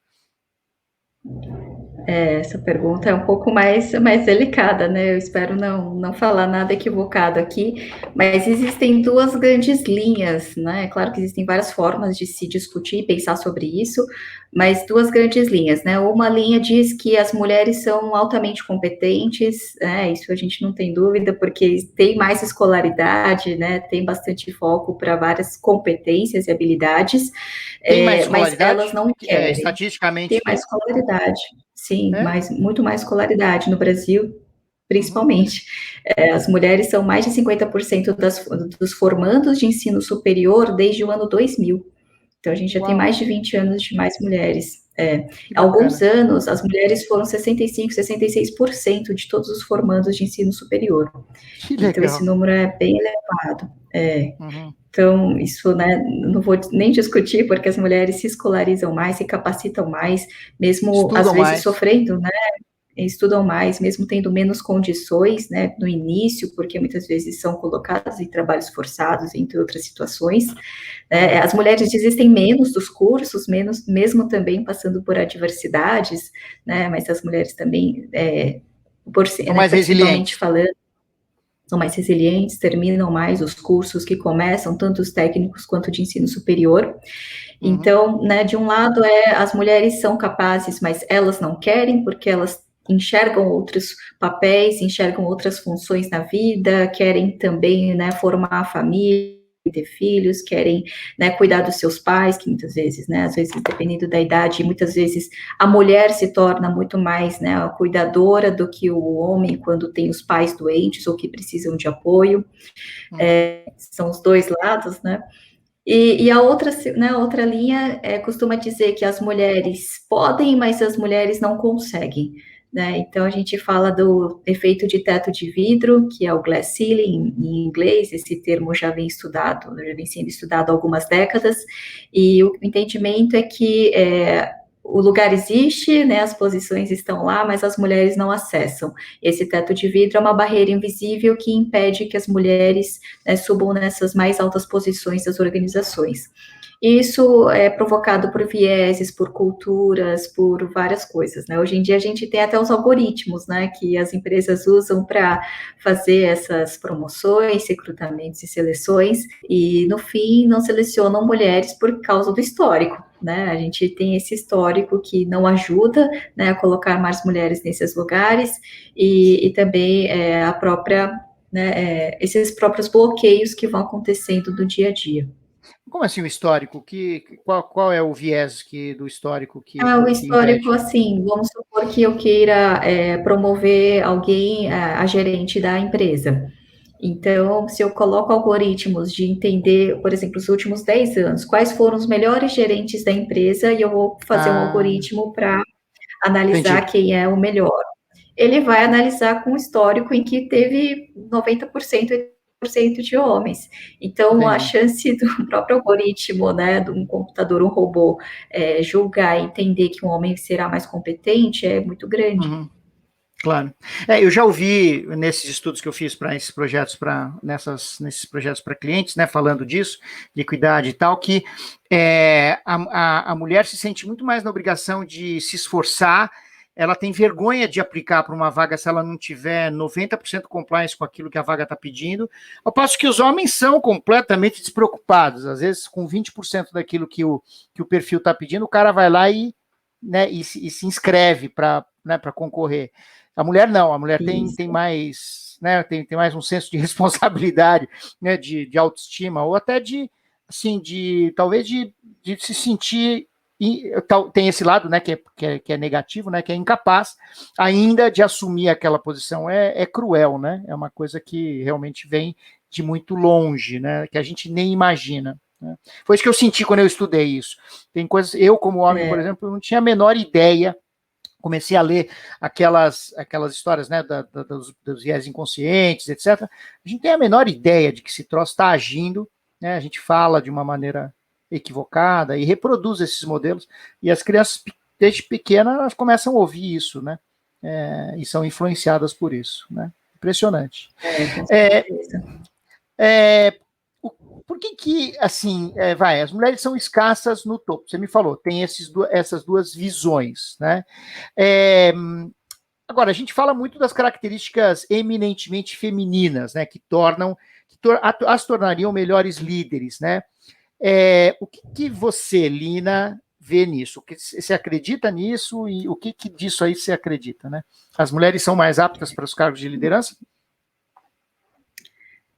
Essa pergunta é um pouco mais delicada, né? Eu espero não falar nada equivocado aqui, mas existem duas grandes linhas, né? Claro que existem várias formas de se discutir e pensar sobre isso, mas duas grandes linhas, né? Uma linha diz que as mulheres são altamente competentes, isso a gente não tem dúvida, porque tem mais escolaridade, né? Tem bastante foco para várias competências e habilidades, Tem mais mas escolaridade? elas não querem. Estatisticamente Tem tem? mais escolaridade. Sim, É? muito mais escolaridade no Brasil, principalmente. As mulheres são mais de 50% dos formandos de ensino superior desde o ano 2000. Então, a gente já tem mais de 20 anos de mais mulheres. Há alguns anos, as mulheres foram 65%, 66% de todos os formandos de ensino superior. Que legal. Então, esse número é bem elevado. Então, isso, né, não vou nem discutir, porque as mulheres se escolarizam mais, se capacitam mais, mesmo Estudam às vezes mais. Sofrendo, né, estudam mais, mesmo tendo menos condições, né, no início, porque muitas vezes são colocadas em trabalhos forçados, entre outras situações. As mulheres desistem menos dos cursos, mesmo também passando por adversidades, né, mas as mulheres também, são mais resilientes. falando, são mais resilientes, terminam mais os cursos que começam, tanto os técnicos quanto de ensino superior. Então, né, de um lado as mulheres são capazes, mas elas não querem, porque elas enxergam outros papéis, enxergam outras funções na vida, querem também, né, formar a família, ter filhos, querem, né, cuidar dos seus pais, que muitas vezes, né, às vezes, dependendo da idade, muitas vezes a mulher se torna muito mais, né, a cuidadora do que o homem quando tem os pais doentes ou que precisam de apoio. São os dois lados, né? E a outra linha costuma dizer que as mulheres podem, mas as mulheres não conseguem. Né? Então, a gente fala do efeito de teto de vidro, que é o glass ceiling em inglês, esse termo já vem sendo estudado há algumas décadas, e o entendimento é que o lugar existe, né, as posições estão lá, mas as mulheres não acessam. Esse teto de vidro é uma barreira invisível que impede que as mulheres, né, subam nessas mais altas posições das organizações. Isso é provocado por vieses, por culturas, por várias coisas, né? Hoje em dia a gente tem até os algoritmos, né, que as empresas usam para fazer essas promoções, recrutamentos e seleções, e no fim não selecionam mulheres por causa do histórico, né? A gente tem esse histórico que não ajuda, né, a colocar mais mulheres nesses lugares, e também esses próprios bloqueios que vão acontecendo no dia a dia. Como assim o histórico? Qual é o viés do histórico O que histórico, impede? assim, vamos supor que eu queira promover alguém a gerente da empresa. Então, se eu coloco algoritmos de entender, por exemplo, os últimos 10 anos, quais foram os melhores gerentes da empresa, e eu vou fazer um Ah, algoritmo para analisar entendi, quem é o melhor. Ele vai analisar com um histórico em que teve 90%, 80% de homens. Então, a entendi. chance do próprio algoritmo, né, de um computador, um robô, julgar e entender que um homem será mais competente é muito grande. Uhum. Claro. Eu já ouvi nesses estudos que eu fiz para esses projetos, nesses projetos para clientes, né, falando disso, de equidade e tal, que a mulher se sente muito mais na obrigação de se esforçar, ela tem vergonha de aplicar para uma vaga se ela não tiver 90% compliance com aquilo que a vaga está pedindo, ao passo que os homens são completamente despreocupados, às vezes com 20% daquilo que o perfil está pedindo, o cara vai lá né, e se inscreve para, né, para concorrer. A mulher não, a mulher tem Isso. mais, né, tem mais um senso de responsabilidade, né, de autoestima, ou até assim, talvez de se sentir, tem esse lado, né, que é negativo, né, que é incapaz ainda de assumir aquela posição. É cruel, né, é uma coisa que realmente vem de muito longe, né, que a gente nem imagina. Né. Foi isso que eu senti quando eu estudei isso. Tem coisas, eu como homem, por exemplo, não tinha a menor ideia. Comecei a ler aquelas histórias, né, dos viés inconscientes, etc. A gente tem a menor ideia de que esse troço está agindo, né? A gente fala de uma maneira equivocada e reproduz esses modelos, e as crianças, desde pequenas, elas começam a ouvir isso, né? E são influenciadas por isso, né? Impressionante. Com É, certeza. é, por que assim, as mulheres são escassas no topo? Você me falou, tem essas duas visões, né? É, agora, a gente fala muito das características eminentemente femininas, né, as tornariam melhores líderes, né? O que você, Lina, vê nisso? Você acredita nisso e o que disso aí você acredita, né? As mulheres são mais aptas para os cargos de liderança?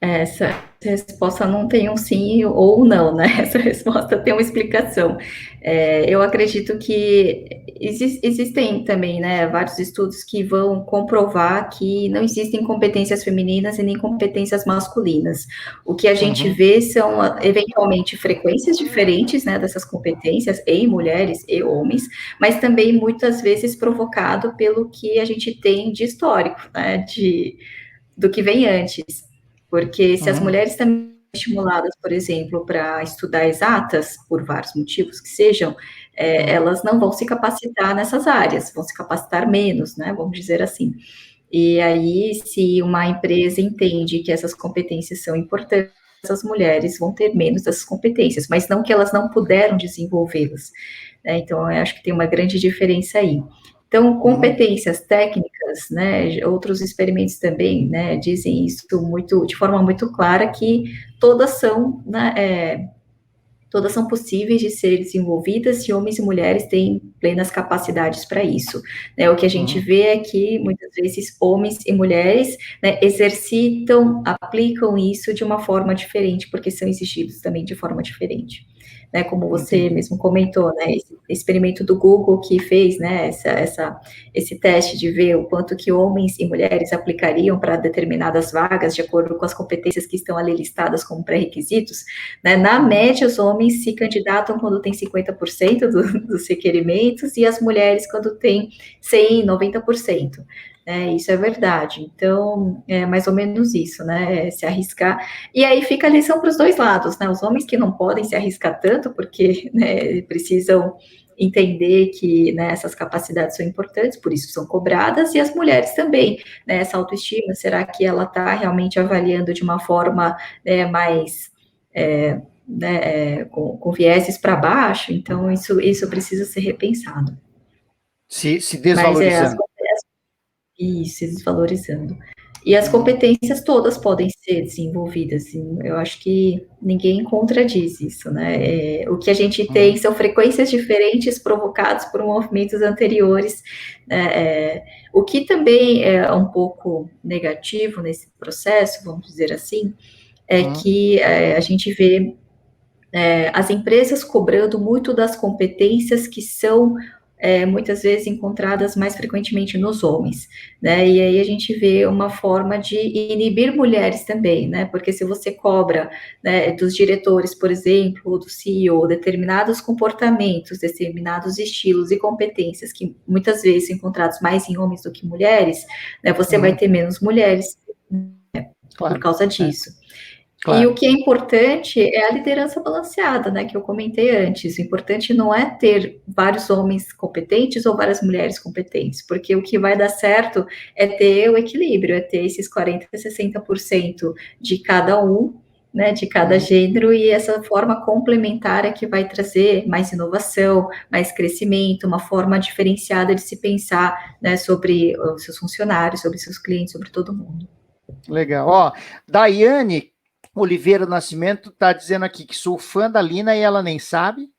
Essa resposta não tem um sim ou não, né? Essa resposta tem uma explicação. Eu acredito que existem também, né, vários estudos que vão comprovar que não existem competências femininas e nem competências masculinas. O que a gente Uhum, vê são, eventualmente, frequências diferentes, né, dessas competências em mulheres e homens, mas também muitas vezes provocado pelo que a gente tem de histórico, né, do que vem antes. Porque se as uhum, mulheres também são estimuladas, por exemplo, para estudar exatas, por vários motivos que sejam, uhum, elas não vão se capacitar nessas áreas, vão se capacitar menos, né? Vamos dizer assim. E aí, se uma empresa entende que essas competências são importantes, as mulheres vão ter menos dessas competências, mas não que elas não puderam desenvolvê-las. Né? Então, eu acho que tem uma grande diferença aí. Então, uhum, competências técnicas, né, outros experimentos também, né, dizem isso muito, de forma muito clara, que todas são, né, todas são possíveis de ser desenvolvidas e homens e mulheres têm plenas capacidades para isso. Né? O que a gente uhum, vê é que muitas vezes homens e mulheres, né, exercitam, aplicam isso de uma forma diferente, porque são exigidos também de forma diferente. Né, como você entendi. mesmo comentou, né, esse experimento do Google que fez, né, esse teste de ver o quanto que homens e mulheres aplicariam para determinadas vagas de acordo com as competências que estão ali listadas como pré-requisitos, né? Na Uhum, média, os homens se candidatam quando tem 50% dos requerimentos e as mulheres quando tem 100, 90%. Isso é verdade. Então, é mais ou menos isso, né? Se arriscar. E aí fica a lição para os dois lados, né? Os homens que não podem se arriscar tanto, porque né, precisam entender que né, essas capacidades são importantes, por isso são cobradas, e as mulheres também, né? Essa autoestima, será que ela está realmente avaliando de uma forma mais com vieses para baixo? Então, isso precisa ser repensado. Se Mas desvalorizando. isso, desvalorizando. E as Uhum, competências todas podem ser desenvolvidas, e eu acho que ninguém contradiz isso, né? O que a gente tem uhum, são frequências diferentes provocadas por movimentos anteriores, né? O que também é um pouco negativo nesse processo, vamos dizer assim, é uhum, que a gente vê as empresas cobrando muito das competências que são muitas vezes encontradas mais frequentemente nos homens, né? E aí a gente vê uma forma de inibir mulheres também, né? Porque se você cobra, né, dos diretores, por exemplo, do CEO, determinados comportamentos, determinados estilos e competências que muitas vezes são encontrados mais em homens do que mulheres, né? Você vai ter menos mulheres por Claro, causa disso. E o claro. que é importante é a liderança balanceada, né, que eu comentei antes. O importante não é ter vários homens competentes ou várias mulheres competentes, porque o que vai dar certo é ter o equilíbrio, é ter esses 40, 60% de cada um, né, de cada gênero, e essa forma complementar é que vai trazer mais inovação, mais crescimento, uma forma diferenciada de se pensar, né, sobre os seus funcionários, sobre seus clientes, sobre todo mundo. Legal. Ó, Daiane Oliveira Nascimento está dizendo aqui que sou fã da Lina e ela nem sabe.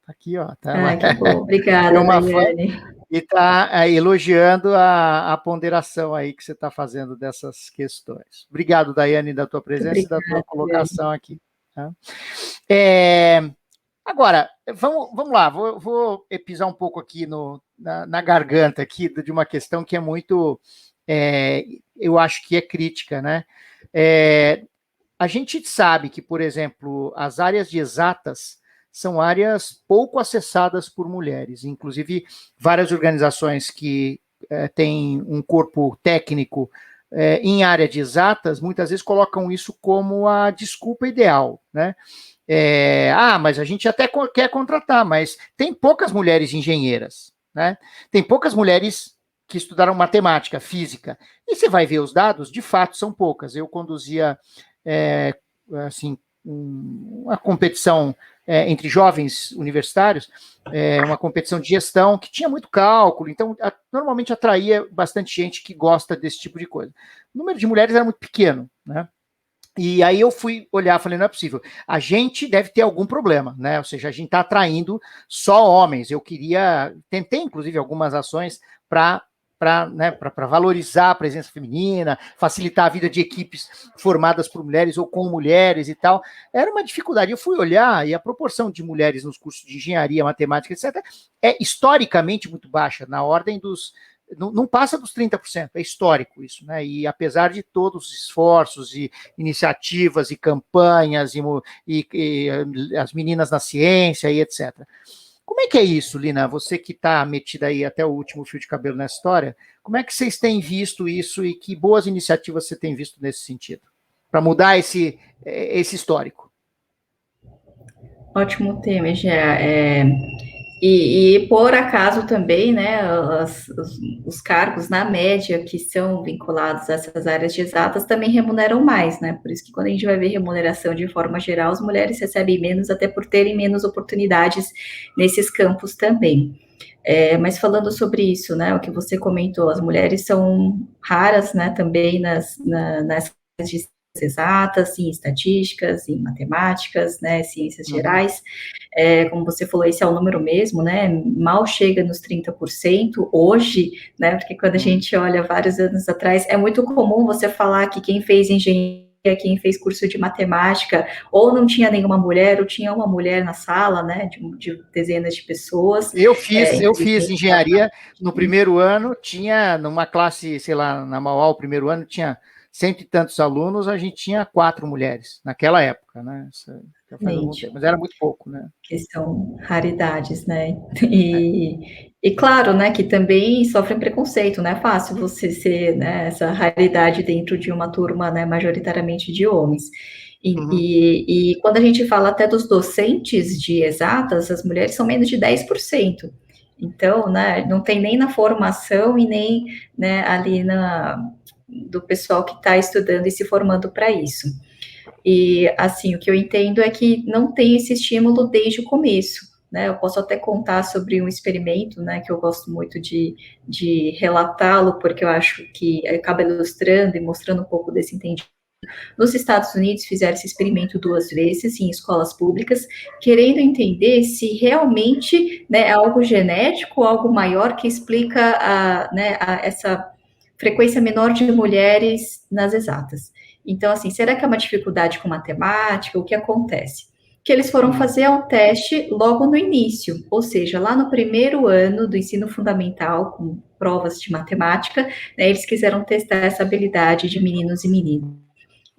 Aqui, ó, tá, ela Ah, que bom. é Obrigada, uma fã Daiane. e está elogiando a ponderação aí que você está fazendo dessas questões. Obrigado, Daiane, da tua Muito presença e da tua obrigada, Daiane. colocação aqui. Tá? É, agora, vamos lá, vou pisar um pouco aqui na garganta aqui de uma questão que é muito, eu acho que é crítica, né? A gente sabe que, por exemplo, as áreas de exatas são áreas pouco acessadas por mulheres. Inclusive, várias organizações que têm um corpo técnico em área de exatas, muitas vezes colocam isso como a desculpa ideal, né? Mas a gente até quer contratar, mas tem poucas mulheres engenheiras, né? Tem poucas mulheres que estudaram matemática, física. E você vai ver os dados, de fato, são poucas. Eu conduzia assim, uma competição entre jovens universitários, uma competição de gestão que tinha muito cálculo, então normalmente atraía bastante gente que gosta desse tipo de coisa. O número de mulheres era muito pequeno, né? E aí eu fui olhar, falei, não é possível. A gente deve ter algum problema, né? Ou seja, a gente está atraindo só homens. Eu tentei, inclusive, algumas ações para valorizar a presença feminina, facilitar a vida de equipes formadas por mulheres ou com mulheres e tal. Era uma dificuldade. Eu fui olhar e a proporção de mulheres nos cursos de engenharia, matemática, etc., é historicamente muito baixa, na ordem dos não passa dos 30%, é histórico isso, né? E apesar de todos os esforços e iniciativas e campanhas e as meninas na ciência e etc. Como é que é isso, Lina? Você que está metida aí até o último fio de cabelo nessa história, como é que vocês têm visto isso e que boas iniciativas você tem visto nesse sentido? Para mudar esse histórico. Ótimo tema, Gé. E por acaso também, né, os cargos na média que são vinculados a essas áreas de exatas também remuneram mais, né? Por isso que quando a gente vai ver remuneração de forma geral, as mulheres recebem menos até por terem menos oportunidades nesses campos também. Mas falando sobre isso, né, o que você comentou, as mulheres são raras, né, também nas áreas de exatas, em estatísticas, em matemáticas, né, ciências gerais. Como você falou, esse é o número mesmo, né? Mal chega nos 30% hoje, né? Porque quando a gente olha vários anos atrás, é muito comum você falar que quem fez engenharia, quem fez curso de matemática, ou não tinha nenhuma mulher, ou tinha uma mulher na sala, né? De dezenas de pessoas. Eu fiz engenharia no primeiro ano, tinha numa classe, sei lá, na Mauá, o primeiro ano tinha cento e tantos alunos, a gente tinha 4 mulheres, naquela época, né? Isso já faz algum tempo, mas era muito pouco, né? Que são raridades, né? E claro, né, que também sofrem preconceito, não é fácil você ser, né, essa raridade dentro de uma turma, né, majoritariamente de homens. E quando a gente fala até dos docentes de exatas, as mulheres são menos de 10%. Então, né, não tem nem na formação e nem, né, ali do pessoal que está estudando e se formando para isso. E, assim, o que eu entendo é que não tem esse estímulo desde o começo, né? Eu posso até contar sobre um experimento, né, que eu gosto muito de relatá-lo, porque eu acho que acaba ilustrando e mostrando um pouco desse entendimento. Nos Estados Unidos fizeram esse experimento 2 vezes em escolas públicas, querendo entender se realmente, né, é algo genético, algo maior que explica essa frequência menor de mulheres nas exatas. Então, assim, será que é uma dificuldade com matemática? O que acontece? que eles foram fazer um teste logo no início, ou seja, lá no primeiro ano do ensino fundamental, com provas de matemática, né, eles quiseram testar essa habilidade de meninos e meninas.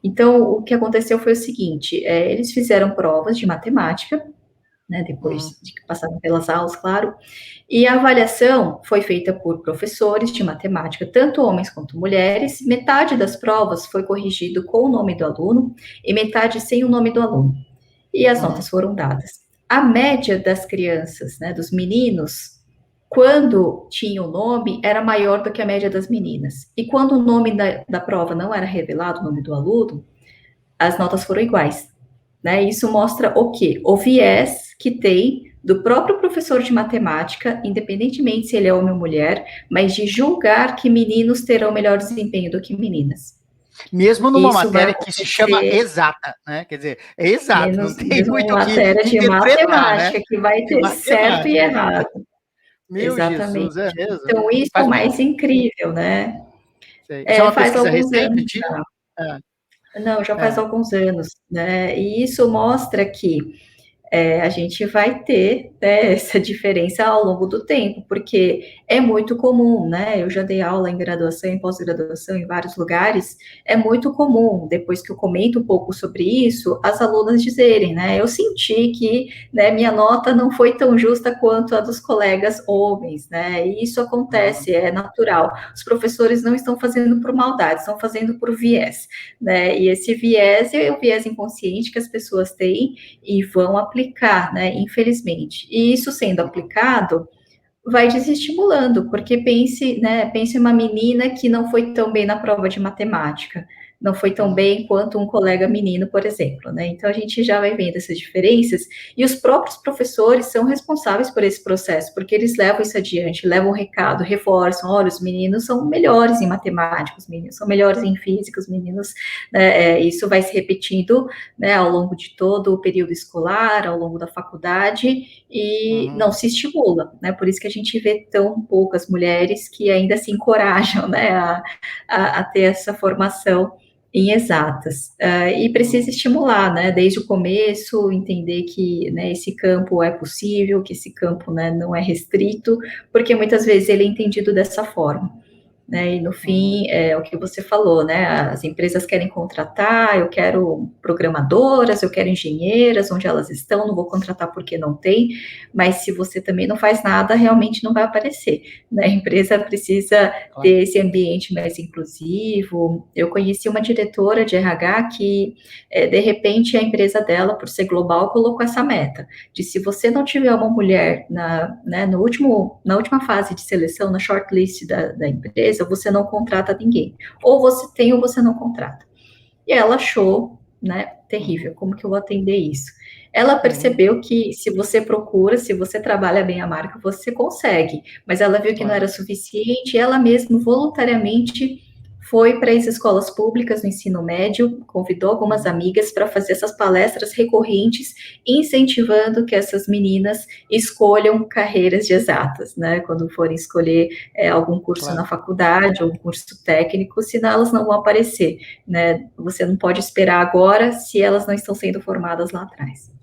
Então, o que aconteceu foi o seguinte, eles fizeram provas de matemática, né, depois de que passaram pelas aulas, claro, e a avaliação foi feita por professores de matemática, tanto homens quanto mulheres. Metade das provas foi corrigido com o nome do aluno e metade sem o nome do aluno. E as notas foram dadas. A média das crianças, né, dos meninos, quando tinha o nome, era maior do que a média das meninas. E quando o nome da prova não era revelado, o nome do aluno, as notas foram iguais. Né? Isso mostra o quê? O viés que tem do próprio professor de matemática, independentemente se ele é homem ou mulher, mas de julgar que meninos terão melhor desempenho do que meninas. Mesmo numa matéria que se chama exata, né? Quer dizer, é exato, não tem mesmo muito uma o que matéria de interpretar, matemática, né? que vai ter certo e errado. Meu Exatamente. Jesus, é mesmo? Então, isso é o mais incrível, né? Isso é uma Faz pesquisa alguns anos recente? já. Ah, Não, já faz alguns anos, né? E isso mostra que a gente vai ter, né, essa diferença ao longo do tempo, porque é muito comum, né? Eu já dei aula em graduação, em pós-graduação, em vários lugares. É muito comum, depois que eu comento um pouco sobre isso, as alunas dizerem, né? Eu senti que, né, minha nota não foi tão justa quanto a dos colegas homens, né? E isso acontece, é natural. Os professores não estão fazendo por maldade, estão fazendo por viés, né? E esse viés é o viés inconsciente que as pessoas têm e vão aplicar, né, infelizmente. E isso sendo aplicado, vai desestimulando, porque pense uma menina que não foi tão bem na prova de matemática, não foi tão bem quanto um colega menino, por exemplo, né? Então a gente já vai vendo essas diferenças e os próprios professores são responsáveis por esse processo, porque eles levam isso adiante, levam o recado, reforçam, olha, os meninos são melhores em matemática, os meninos são melhores em física, os meninos, né, isso vai se repetindo, né, ao longo de todo o período escolar, ao longo da faculdade, e não se estimula, né? Por isso que a gente vê tão poucas mulheres que ainda se encorajam, né, a ter essa formação em exatas. E precisa estimular, né, desde o começo, entender que, né, esse campo é possível, que esse campo, né, não é restrito, porque muitas vezes ele é entendido dessa forma. Né, e no fim, é o que você falou, né? As empresas querem contratar, eu quero programadoras, eu quero engenheiras, onde elas estão, não vou contratar porque não tem, mas se você também não faz nada, realmente não vai aparecer. Né? A empresa precisa ter esse ambiente mais inclusivo. Eu conheci uma diretora de RH que, de repente, a empresa dela, por ser global, colocou essa meta, de se você não tiver uma mulher né, na última fase de seleção, na shortlist da empresa, você não contrata ninguém. Ou você tem ou você não contrata. E ela achou, né, terrível, como que eu vou atender isso? Ela percebeu que se você procura, se você trabalha bem a marca, você consegue. Mas ela viu que não era suficiente, ela mesma voluntariamente foi para as escolas públicas no ensino médio, convidou algumas amigas para fazer essas palestras recorrentes, incentivando que essas meninas escolham carreiras de exatas, né? Quando forem escolher algum curso na faculdade ou um curso técnico, senão elas não vão aparecer, né? Você não pode esperar agora se elas não estão sendo formadas lá atrás.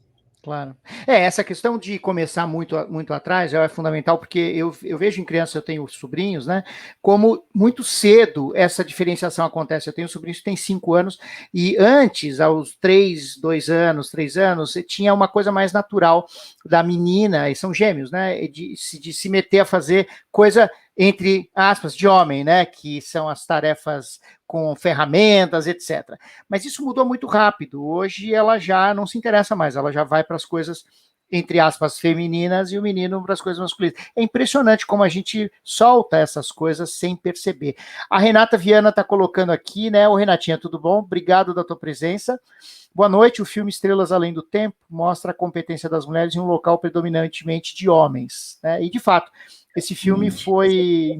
Claro. Essa questão de começar muito atrás é fundamental, porque eu vejo em criança, eu tenho sobrinhos, né? Como muito cedo essa diferenciação acontece. Eu tenho sobrinhos que têm 5 anos, e antes, aos 3 anos, tinha uma coisa mais natural da menina, e são gêmeos, né? De se meter a fazer coisa, entre aspas, de homem, né? Que são as tarefas com ferramentas, etc. Mas isso mudou muito rápido. Hoje ela já não se interessa mais, ela já vai para as coisas, entre aspas, femininas, e o menino para as coisas masculinas. É impressionante como a gente solta essas coisas sem perceber. A Renata Viana está colocando aqui, né? Ô, Renatinha, tudo bom? Obrigado da tua presença. Boa noite. O filme Estrelas Além do Tempo mostra a competência das mulheres em um local predominantemente de homens. Né? E, de fato, esse filme foi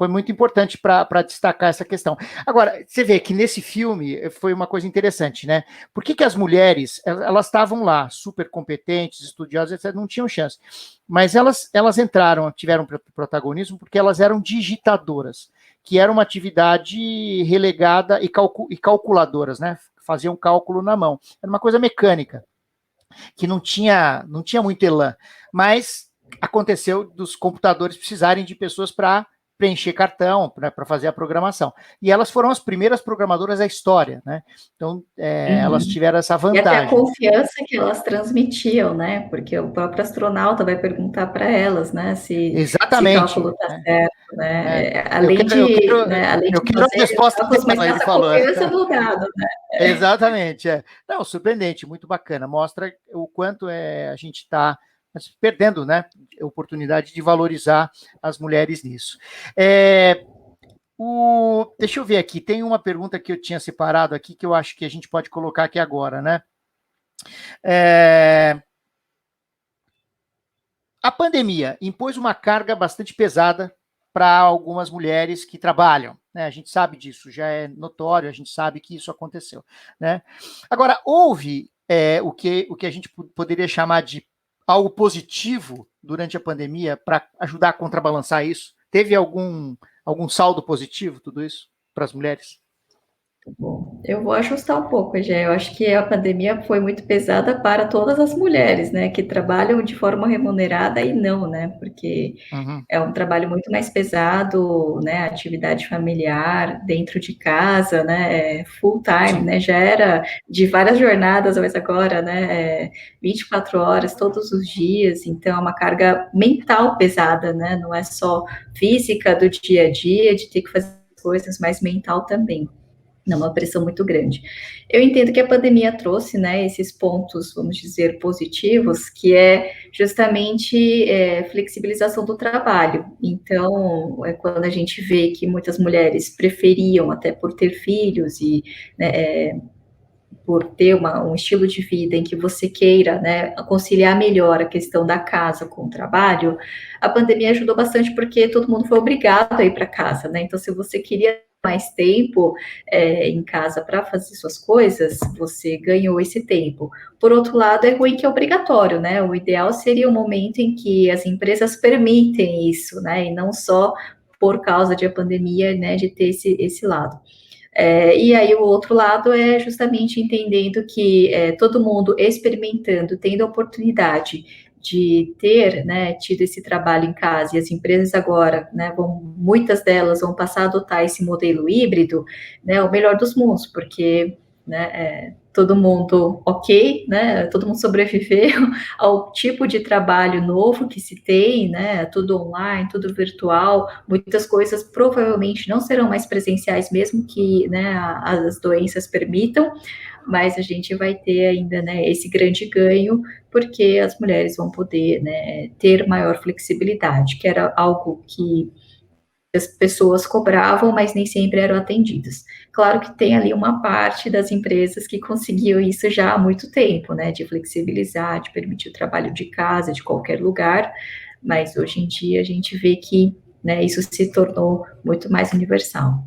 muito importante para destacar essa questão. Agora, você vê que nesse filme foi uma coisa interessante, né? Por que as mulheres, elas estavam lá, super competentes, estudiosas, etc., não tinham chance. Mas elas entraram, tiveram protagonismo porque elas eram digitadoras, que era uma atividade relegada, e calculadoras, né? Faziam cálculo na mão. Era uma coisa mecânica. que não tinha muito elan, mas aconteceu dos computadores precisarem de pessoas para preencher cartão, para fazer a programação. E elas foram as primeiras programadoras da história, né? Então, elas tiveram essa vantagem. E até a confiança que elas transmitiam, né? Porque o próprio astronauta vai perguntar para elas, né? Se o cálculo está certo, né? Além de a resposta cálculos, mas dela, essa confiança no dado, né? Exatamente, Não, surpreendente, muito bacana. Mostra o quanto a gente está perdendo, né, a oportunidade de valorizar as mulheres nisso. Deixa eu ver aqui, tem uma pergunta que eu tinha separado aqui, que eu acho que a gente pode colocar aqui agora, né? A pandemia impôs uma carga bastante pesada para algumas mulheres que trabalham, né? A gente sabe disso, já é notório, a gente sabe que isso aconteceu, né? Agora, houve o que a gente poderia chamar de algo positivo durante a pandemia para ajudar a contrabalançar isso? Teve algum saldo positivo tudo isso para as mulheres? Bom, eu vou ajustar um pouco, já. Eu acho que a pandemia foi muito pesada para todas as mulheres, né, que trabalham de forma remunerada e não, né, porque é um trabalho muito mais pesado, né, atividade familiar, dentro de casa, né, full time, né, já era de várias jornadas, mas agora, né, 24 horas todos os dias, então é uma carga mental pesada, né, não é só física do dia a dia, de ter que fazer coisas, mas mental também. Não, uma pressão muito grande. Eu entendo que a pandemia trouxe, né, esses pontos, vamos dizer, positivos, que é justamente flexibilização do trabalho. Então, quando a gente vê que muitas mulheres preferiam, até por ter filhos e, né, por ter um estilo de vida em que você queira, né, conciliar melhor a questão da casa com o trabalho, a pandemia ajudou bastante porque todo mundo foi obrigado a ir para casa, né? Então, se você queria mais tempo em casa para fazer suas coisas, você ganhou esse tempo. Por outro lado, é ruim que é obrigatório, né? O ideal seria um momento em que as empresas permitem isso, né? E não só por causa de a pandemia, né, de ter esse lado. E aí o outro lado é justamente entendendo que todo mundo experimentando, tendo a oportunidade de ter, né, tido esse trabalho em casa, e as empresas agora, né, muitas delas vão passar a adotar esse modelo híbrido, né, o melhor dos mundos, porque, né, todo mundo ok, né, todo mundo sobreviveu ao tipo de trabalho novo que se tem, né, tudo online, tudo virtual, muitas coisas provavelmente não serão mais presenciais, mesmo que, né, as doenças permitam, mas a gente vai ter ainda, né, esse grande ganho, porque as mulheres vão poder, né, ter maior flexibilidade, que era algo que as pessoas cobravam, mas nem sempre eram atendidas. Claro que tem ali uma parte das empresas que conseguiu isso já há muito tempo, né, de flexibilizar, de permitir o trabalho de casa, de qualquer lugar, mas hoje em dia a gente vê que, né, isso se tornou muito mais universal.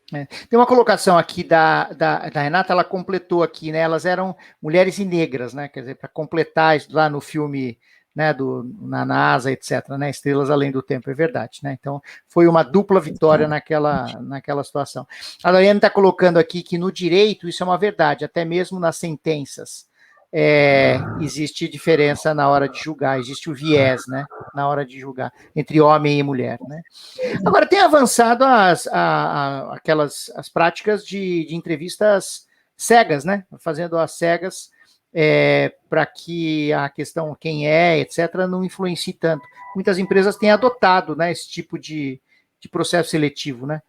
Tem uma colocação aqui da Renata, ela completou aqui, né? Elas eram mulheres e negras, né? Quer dizer, para completar isso lá no filme, né? Na NASA, etc., né? Estrelas Além do Tempo, é verdade, né? Então, foi uma dupla vitória naquela situação. A Daiane está colocando aqui que no direito isso é uma verdade, até mesmo nas sentenças. Existe diferença na hora de julgar, existe o viés, né? Na hora de julgar, entre homem e mulher, né? Agora, tem avançado as práticas de entrevistas cegas, né? Fazendo as cegas para que a questão quem é, etc., não influencie tanto. Muitas empresas têm adotado, né, esse tipo de processo seletivo, né?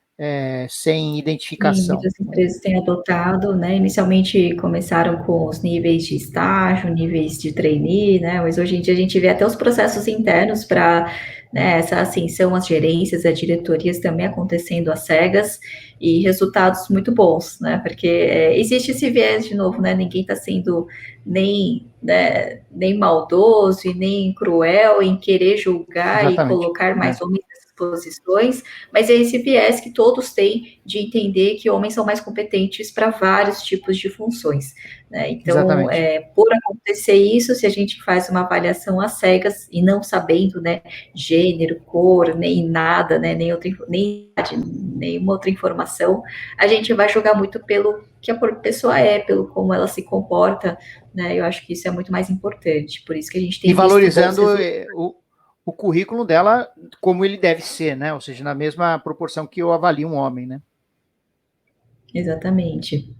Sem identificação. Sim, muitas empresas têm adotado, né? Inicialmente começaram com os níveis de estágio, níveis de trainee, né? Mas hoje em dia a gente vê até os processos internos para, né, essa ascensão às gerências, às diretorias também acontecendo às cegas e resultados muito bons, né? Porque existe esse viés de novo, né? Ninguém está sendo nem maldoso e nem cruel em querer julgar e colocar mais homens posições, mas é esse viés que todos têm de entender que homens são mais competentes para vários tipos de funções, né? Então, Exatamente. por acontecer isso, se a gente faz uma avaliação às cegas e não sabendo, né, gênero, cor, nem nada, né, nenhuma outra informação, a gente vai julgar muito pelo que a pessoa é, pelo como ela se comporta, né? Eu acho que isso é muito mais importante, por isso que a gente E tem visto bons valorizando resultados. o currículo dela como ele deve ser, né? Ou seja, na mesma proporção que eu avalio um homem, né? Exatamente.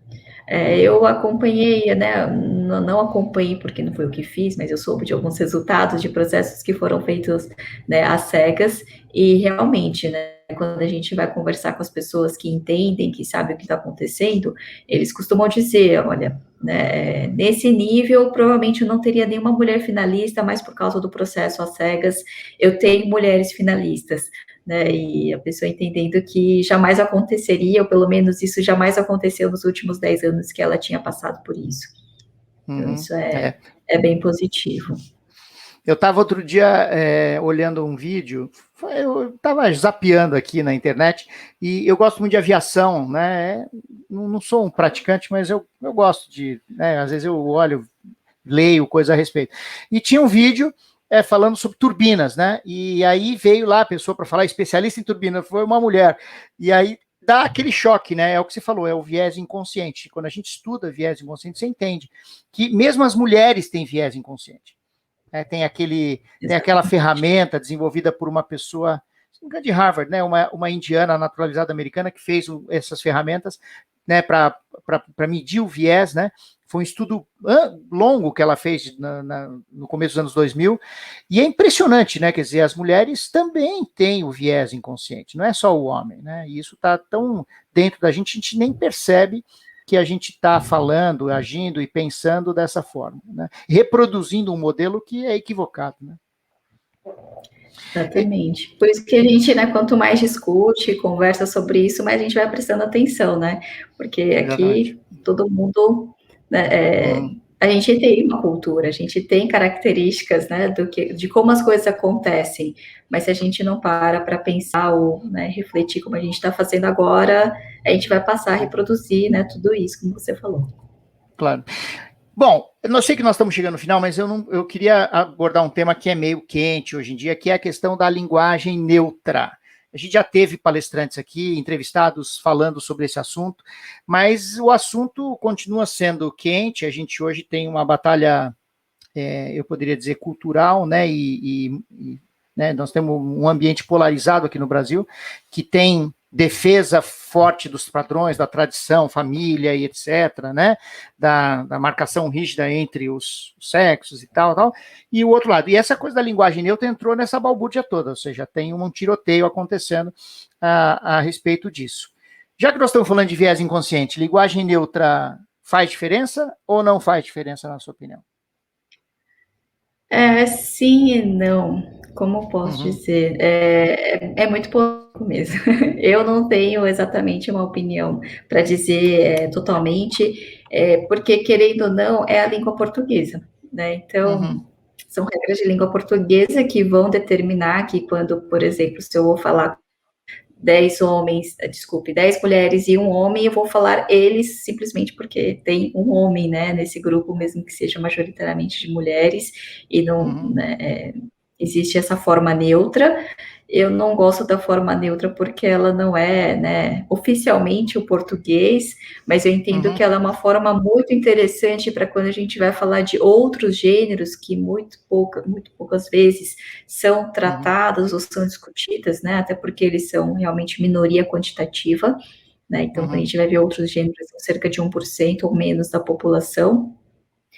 Eu acompanhei, né, não acompanhei porque não foi o que fiz, mas eu soube de alguns resultados de processos que foram feitos, né, às cegas, e realmente, né, quando a gente vai conversar com as pessoas que entendem, que sabem o que está acontecendo, eles costumam dizer, olha, né, nesse nível, provavelmente eu não teria nenhuma mulher finalista, mas por causa do processo às cegas, eu tenho mulheres finalistas, né, e a pessoa entendendo que jamais aconteceria, ou pelo menos isso jamais aconteceu nos últimos 10 anos que ela tinha passado por isso. Então, Uhum, isso é bem positivo. Eu estava outro dia olhando um vídeo, eu estava zapeando aqui na internet, e eu gosto muito de aviação, né? Não sou um praticante, mas eu gosto de, né? Às vezes eu olho, leio coisa a respeito. E tinha um vídeo falando sobre turbinas, né? E aí veio lá a pessoa para falar, especialista em turbina, foi uma mulher. E aí dá aquele choque, né? É o que você falou, é o viés inconsciente. Quando a gente estuda viés inconsciente, você entende que mesmo as mulheres têm viés inconsciente. Tem aquela ferramenta desenvolvida por uma pessoa de Harvard, né, uma indiana naturalizada americana que fez essas ferramentas, né, para medir o viés, né? Foi um estudo longo que ela fez no começo dos anos 2000, e é impressionante, né? Quer dizer, as mulheres também têm o viés inconsciente, não é só o homem, né? E isso está tão dentro da gente, a gente nem percebe que a gente está falando, agindo e pensando dessa forma, né? Reproduzindo um modelo que é equivocado, né? Exatamente. Por isso que a gente, né, quanto mais discute, conversa sobre isso, mais a gente vai prestando atenção, né? Porque Exatamente. aqui todo mundo, né, a gente tem uma cultura, a gente tem características, né, de como as coisas acontecem, mas se a gente não para pensar ou, né, refletir como a gente está fazendo agora, a gente vai passar a reproduzir, né, tudo isso, como você falou. Claro. Bom, eu não sei que nós estamos chegando no final, mas eu queria abordar um tema que é meio quente hoje em dia, que é a questão da linguagem neutra. A gente já teve palestrantes aqui, entrevistados, falando sobre esse assunto, mas o assunto continua sendo quente. A gente hoje tem uma batalha, eu poderia dizer, cultural, né? Né, nós temos um ambiente polarizado aqui no Brasil, que tem defesa forte dos padrões, da tradição, família e etc., né, da marcação rígida entre os sexos e tal, e o outro lado. E essa coisa da linguagem neutra entrou nessa balbúrdia toda, ou seja, tem um tiroteio acontecendo a respeito disso. Já que nós estamos falando de viés inconsciente, linguagem neutra faz diferença ou não faz diferença, na sua opinião? Sim e não. Como posso Uhum, dizer? É muito pouco mesmo. Eu não tenho exatamente uma opinião para dizer totalmente, porque, querendo ou não, é a língua portuguesa, né? Então, uhum, são regras de língua portuguesa que vão determinar que quando, por exemplo, se eu vou falar 10 homens, desculpe, 10 mulheres e um homem, eu vou falar eles simplesmente porque tem um homem, né, nesse grupo, mesmo que seja majoritariamente de mulheres, e não, uhum, né, existe essa forma neutra. Eu não gosto da forma neutra porque ela não é, né, oficialmente o português, mas eu entendo uhum, que ela é uma forma muito interessante para quando a gente vai falar de outros gêneros que muito poucas vezes são uhum, tratadas ou são discutidas, né, até porque eles são realmente minoria quantitativa, né, então quando a uhum, gente vai ver outros gêneros, são cerca de 1% ou menos da população,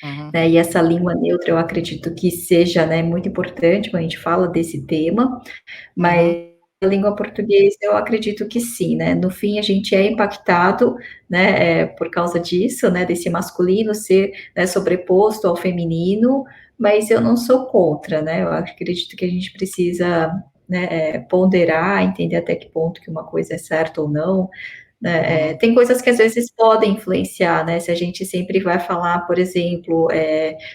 uhum, né, e essa língua neutra eu acredito que seja, né, muito importante quando a gente fala desse tema, uhum, mas a língua portuguesa eu acredito que sim, né, no fim a gente é impactado, né, por causa disso, né, desse masculino ser, né, sobreposto ao feminino, mas eu não sou contra, né, eu acredito que a gente precisa, né, ponderar, entender até que ponto que uma coisa é certa ou não, né? Tem coisas que às vezes podem influenciar, né? Se a gente sempre vai falar, por exemplo,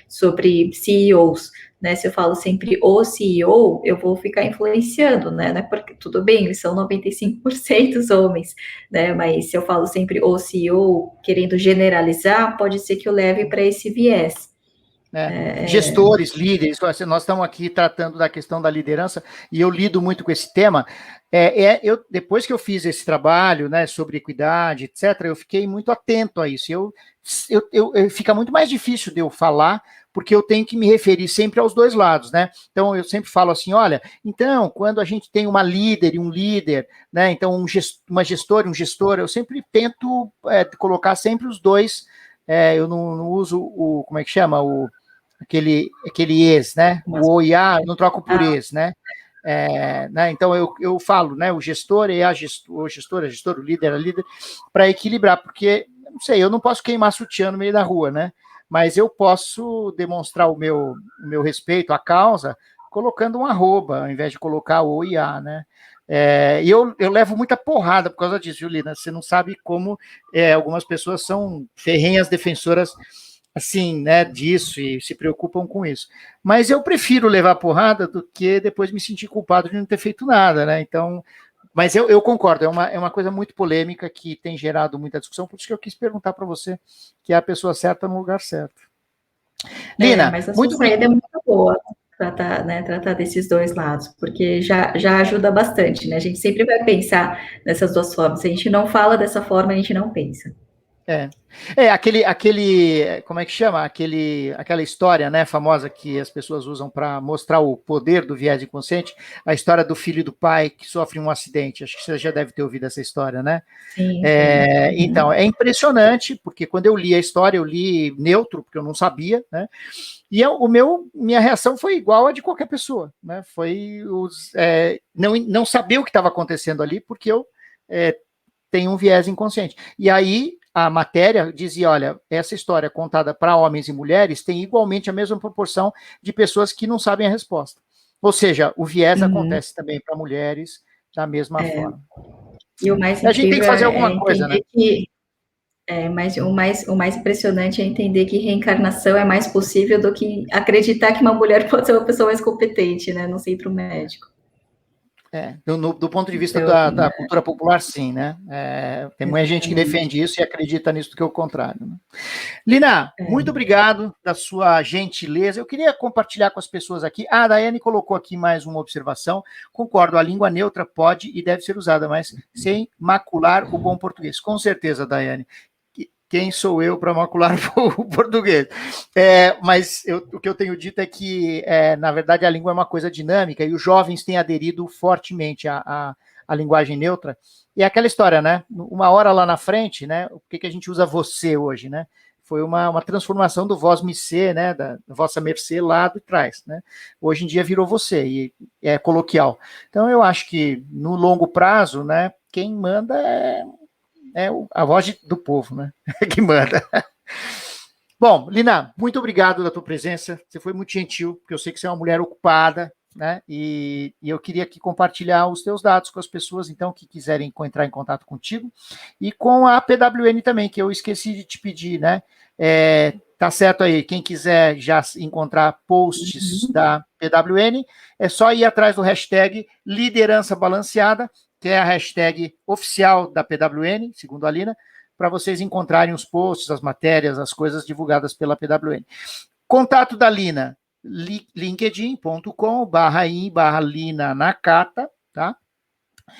sobre CEOs, né? Se eu falo sempre o CEO, eu vou ficar influenciando, né? Porque tudo bem, eles são 95% homens, né? Mas se eu falo sempre o CEO, querendo generalizar, pode ser que eu leve para esse viés. Gestores, líderes, nós estamos aqui tratando da questão da liderança e eu lido muito com esse tema. Depois que eu fiz esse trabalho, né, sobre equidade, etc., eu fiquei muito atento a isso. Fica muito mais difícil de eu falar, porque eu tenho que me referir sempre aos dois lados, né? Então eu sempre falo assim, olha, então quando a gente tem uma líder e um líder, né? Então uma gestora e um gestor, eu sempre tento colocar sempre os dois. Eu não uso como é que chama aquele ex, né? O OIA, eu não troco por ex, né? Né? Então eu falo, né? O gestor e a gestora, o líder, a líder, para equilibrar, porque não sei, eu não posso queimar sutiã no meio da rua, né? Mas eu posso demonstrar o meu respeito à causa colocando um arroba, ao invés de colocar o OIA, né? E eu levo muita porrada por causa disso, Julina. Você não sabe como algumas pessoas são ferrenhas defensoras assim, né, disso e se preocupam com isso. Mas eu prefiro levar porrada do que depois me sentir culpado de não ter feito nada, né? Então, mas eu concordo, é uma coisa muito polêmica que tem gerado muita discussão, por isso que eu quis perguntar para você, que é a pessoa certa no lugar certo. Lina, mas a sua muito saída é muito boa, tratar desses dois lados, porque já ajuda bastante, né? A gente sempre vai pensar nessas duas formas. Se a gente não fala dessa forma, a gente não pensa. Como é que chama? Aquela história, né, famosa que as pessoas usam para mostrar o poder do viés inconsciente, a história do filho e do pai que sofrem um acidente. Acho que você já deve ter ouvido essa história, né? Sim. Então, é impressionante, porque quando eu li a história, eu li neutro, porque eu não sabia, né? E minha reação foi igual a de qualquer pessoa, né? Foi não saber o que estava acontecendo ali, porque eu tenho um viés inconsciente. E aí a matéria dizia, olha, essa história contada para homens e mulheres tem igualmente a mesma proporção de pessoas que não sabem a resposta. Ou seja, o viés acontece também para mulheres da mesma forma. E o mais a gente tem incrível que fazer alguma entender coisa, né? que mas o mais impressionante é entender que reencarnação é mais possível do que acreditar que uma mulher pode ser uma pessoa mais competente, né, no centro médico. Do ponto de vista Então, da cultura popular, sim, né? Tem muita gente que defende isso e acredita nisso do que o contrário. Né? Lina, muito obrigado da sua gentileza. Eu queria compartilhar com as pessoas aqui. A Daiane colocou aqui mais uma observação. Concordo, a língua neutra pode e deve ser usada, mas sem macular o bom português. Com certeza, Daiane. Quem sou eu para macular o português? Mas o que eu tenho dito é que, na verdade, a língua é uma coisa dinâmica e os jovens têm aderido fortemente à linguagem neutra. E é aquela história, né? Uma hora lá na frente, né? Por que a gente usa você hoje, né? Foi uma transformação do vós me ser, né? Da vossa mercê lá de trás, né? Hoje em dia virou você e é coloquial. Então, eu acho que no longo prazo, né? Quem manda é a voz do povo, né? Que manda. Bom, Lina, muito obrigado da tua presença. Você foi muito gentil, porque eu sei que você é uma mulher ocupada, né? E eu queria aqui compartilhar os teus dados com as pessoas, então, que quiserem entrar em contato contigo. E com a PWN também, que eu esqueci de te pedir, né? Tá certo aí, quem quiser já encontrar posts da PWN, é só ir atrás do hashtag liderança balanceada, que é a hashtag oficial da PWN, segundo a Lina, para vocês encontrarem os posts, as matérias, as coisas divulgadas pela PWN. Contato da Lina, linkedin.com/in/Lina Nakata, tá?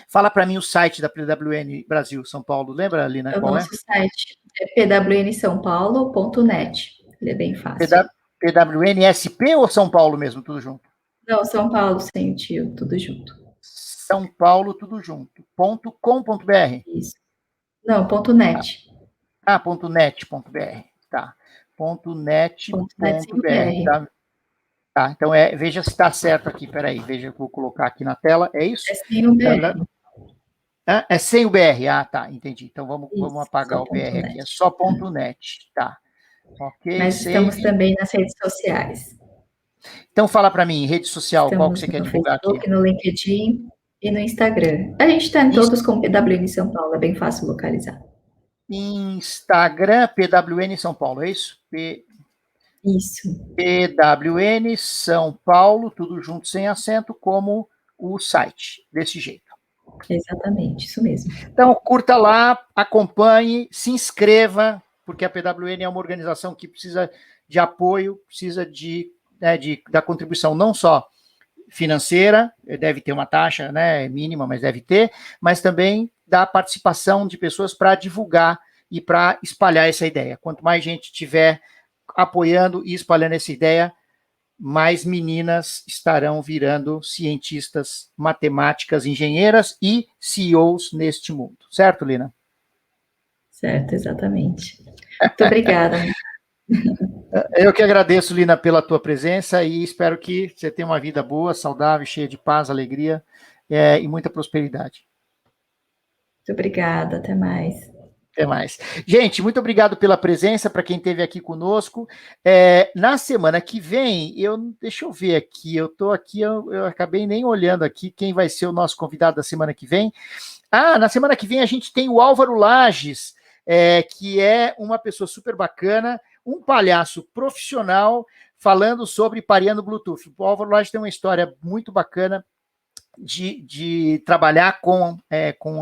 Fala para mim o site da PWN Brasil São Paulo, lembra, Lina, o qual nosso site é pwnsãopaulo.net. Ele é bem fácil. PWNSP ou São Paulo mesmo, tudo junto? Não, São Paulo sem o tio, tudo junto. São Paulo, tudo junto. .com.br. Isso. Não, .net. .net.br. Tá. .net.br. .net sem BR. Tá, então veja se está certo aqui, peraí, veja que eu vou colocar aqui na tela, é isso? É sem o BR. É sem o BR, tá, entendi. Então vamos apagar o BR .net. aqui, é só .net, tá. Ok, Mas save. estamos também nas redes sociais. Então fala para mim, rede social, qual que Estamos você quer no divulgar Facebook, aqui? no LinkedIn E no Instagram. A gente está em todos com PWN São Paulo, é bem fácil localizar. Instagram, PWN São Paulo, é isso? Isso. PWN São Paulo, tudo junto sem acento, como o site, desse jeito. Exatamente, isso mesmo. Então, curta lá, acompanhe, se inscreva, porque a PWN é uma organização que precisa de apoio, precisa da contribuição não só financeira, deve ter uma taxa, né, mínima, mas deve ter, mas também da participação de pessoas para divulgar e para espalhar essa ideia. Quanto mais gente tiver apoiando e espalhando essa ideia, mais meninas estarão virando cientistas, matemáticas, engenheiras e CEOs neste mundo. Certo, Lina? Certo, exatamente. Muito obrigada. Eu que agradeço, Lina, pela tua presença e espero que você tenha uma vida boa, saudável, cheia de paz, alegria e muita prosperidade. Muito obrigada, até mais. Até mais. Gente, muito obrigado pela presença, para quem esteve aqui conosco. Na semana que vem, deixa eu ver aqui, eu acabei nem olhando aqui quem vai ser o nosso convidado da semana que vem. Na semana que vem a gente tem o Álvaro Lages, que é uma pessoa super bacana, um palhaço profissional, falando sobre pareando Bluetooth. O Álvaro Lages tem uma história muito bacana de trabalhar com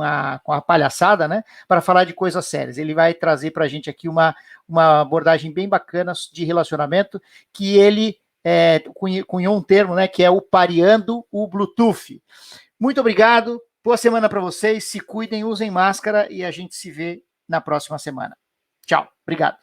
a palhaçada, né, para falar de coisas sérias. Ele vai trazer para a gente aqui uma abordagem bem bacana de relacionamento, que ele cunhou um termo, né, que é o pareando o Bluetooth. Muito obrigado, boa semana para vocês, se cuidem, usem máscara e a gente se vê na próxima semana. Tchau, obrigado.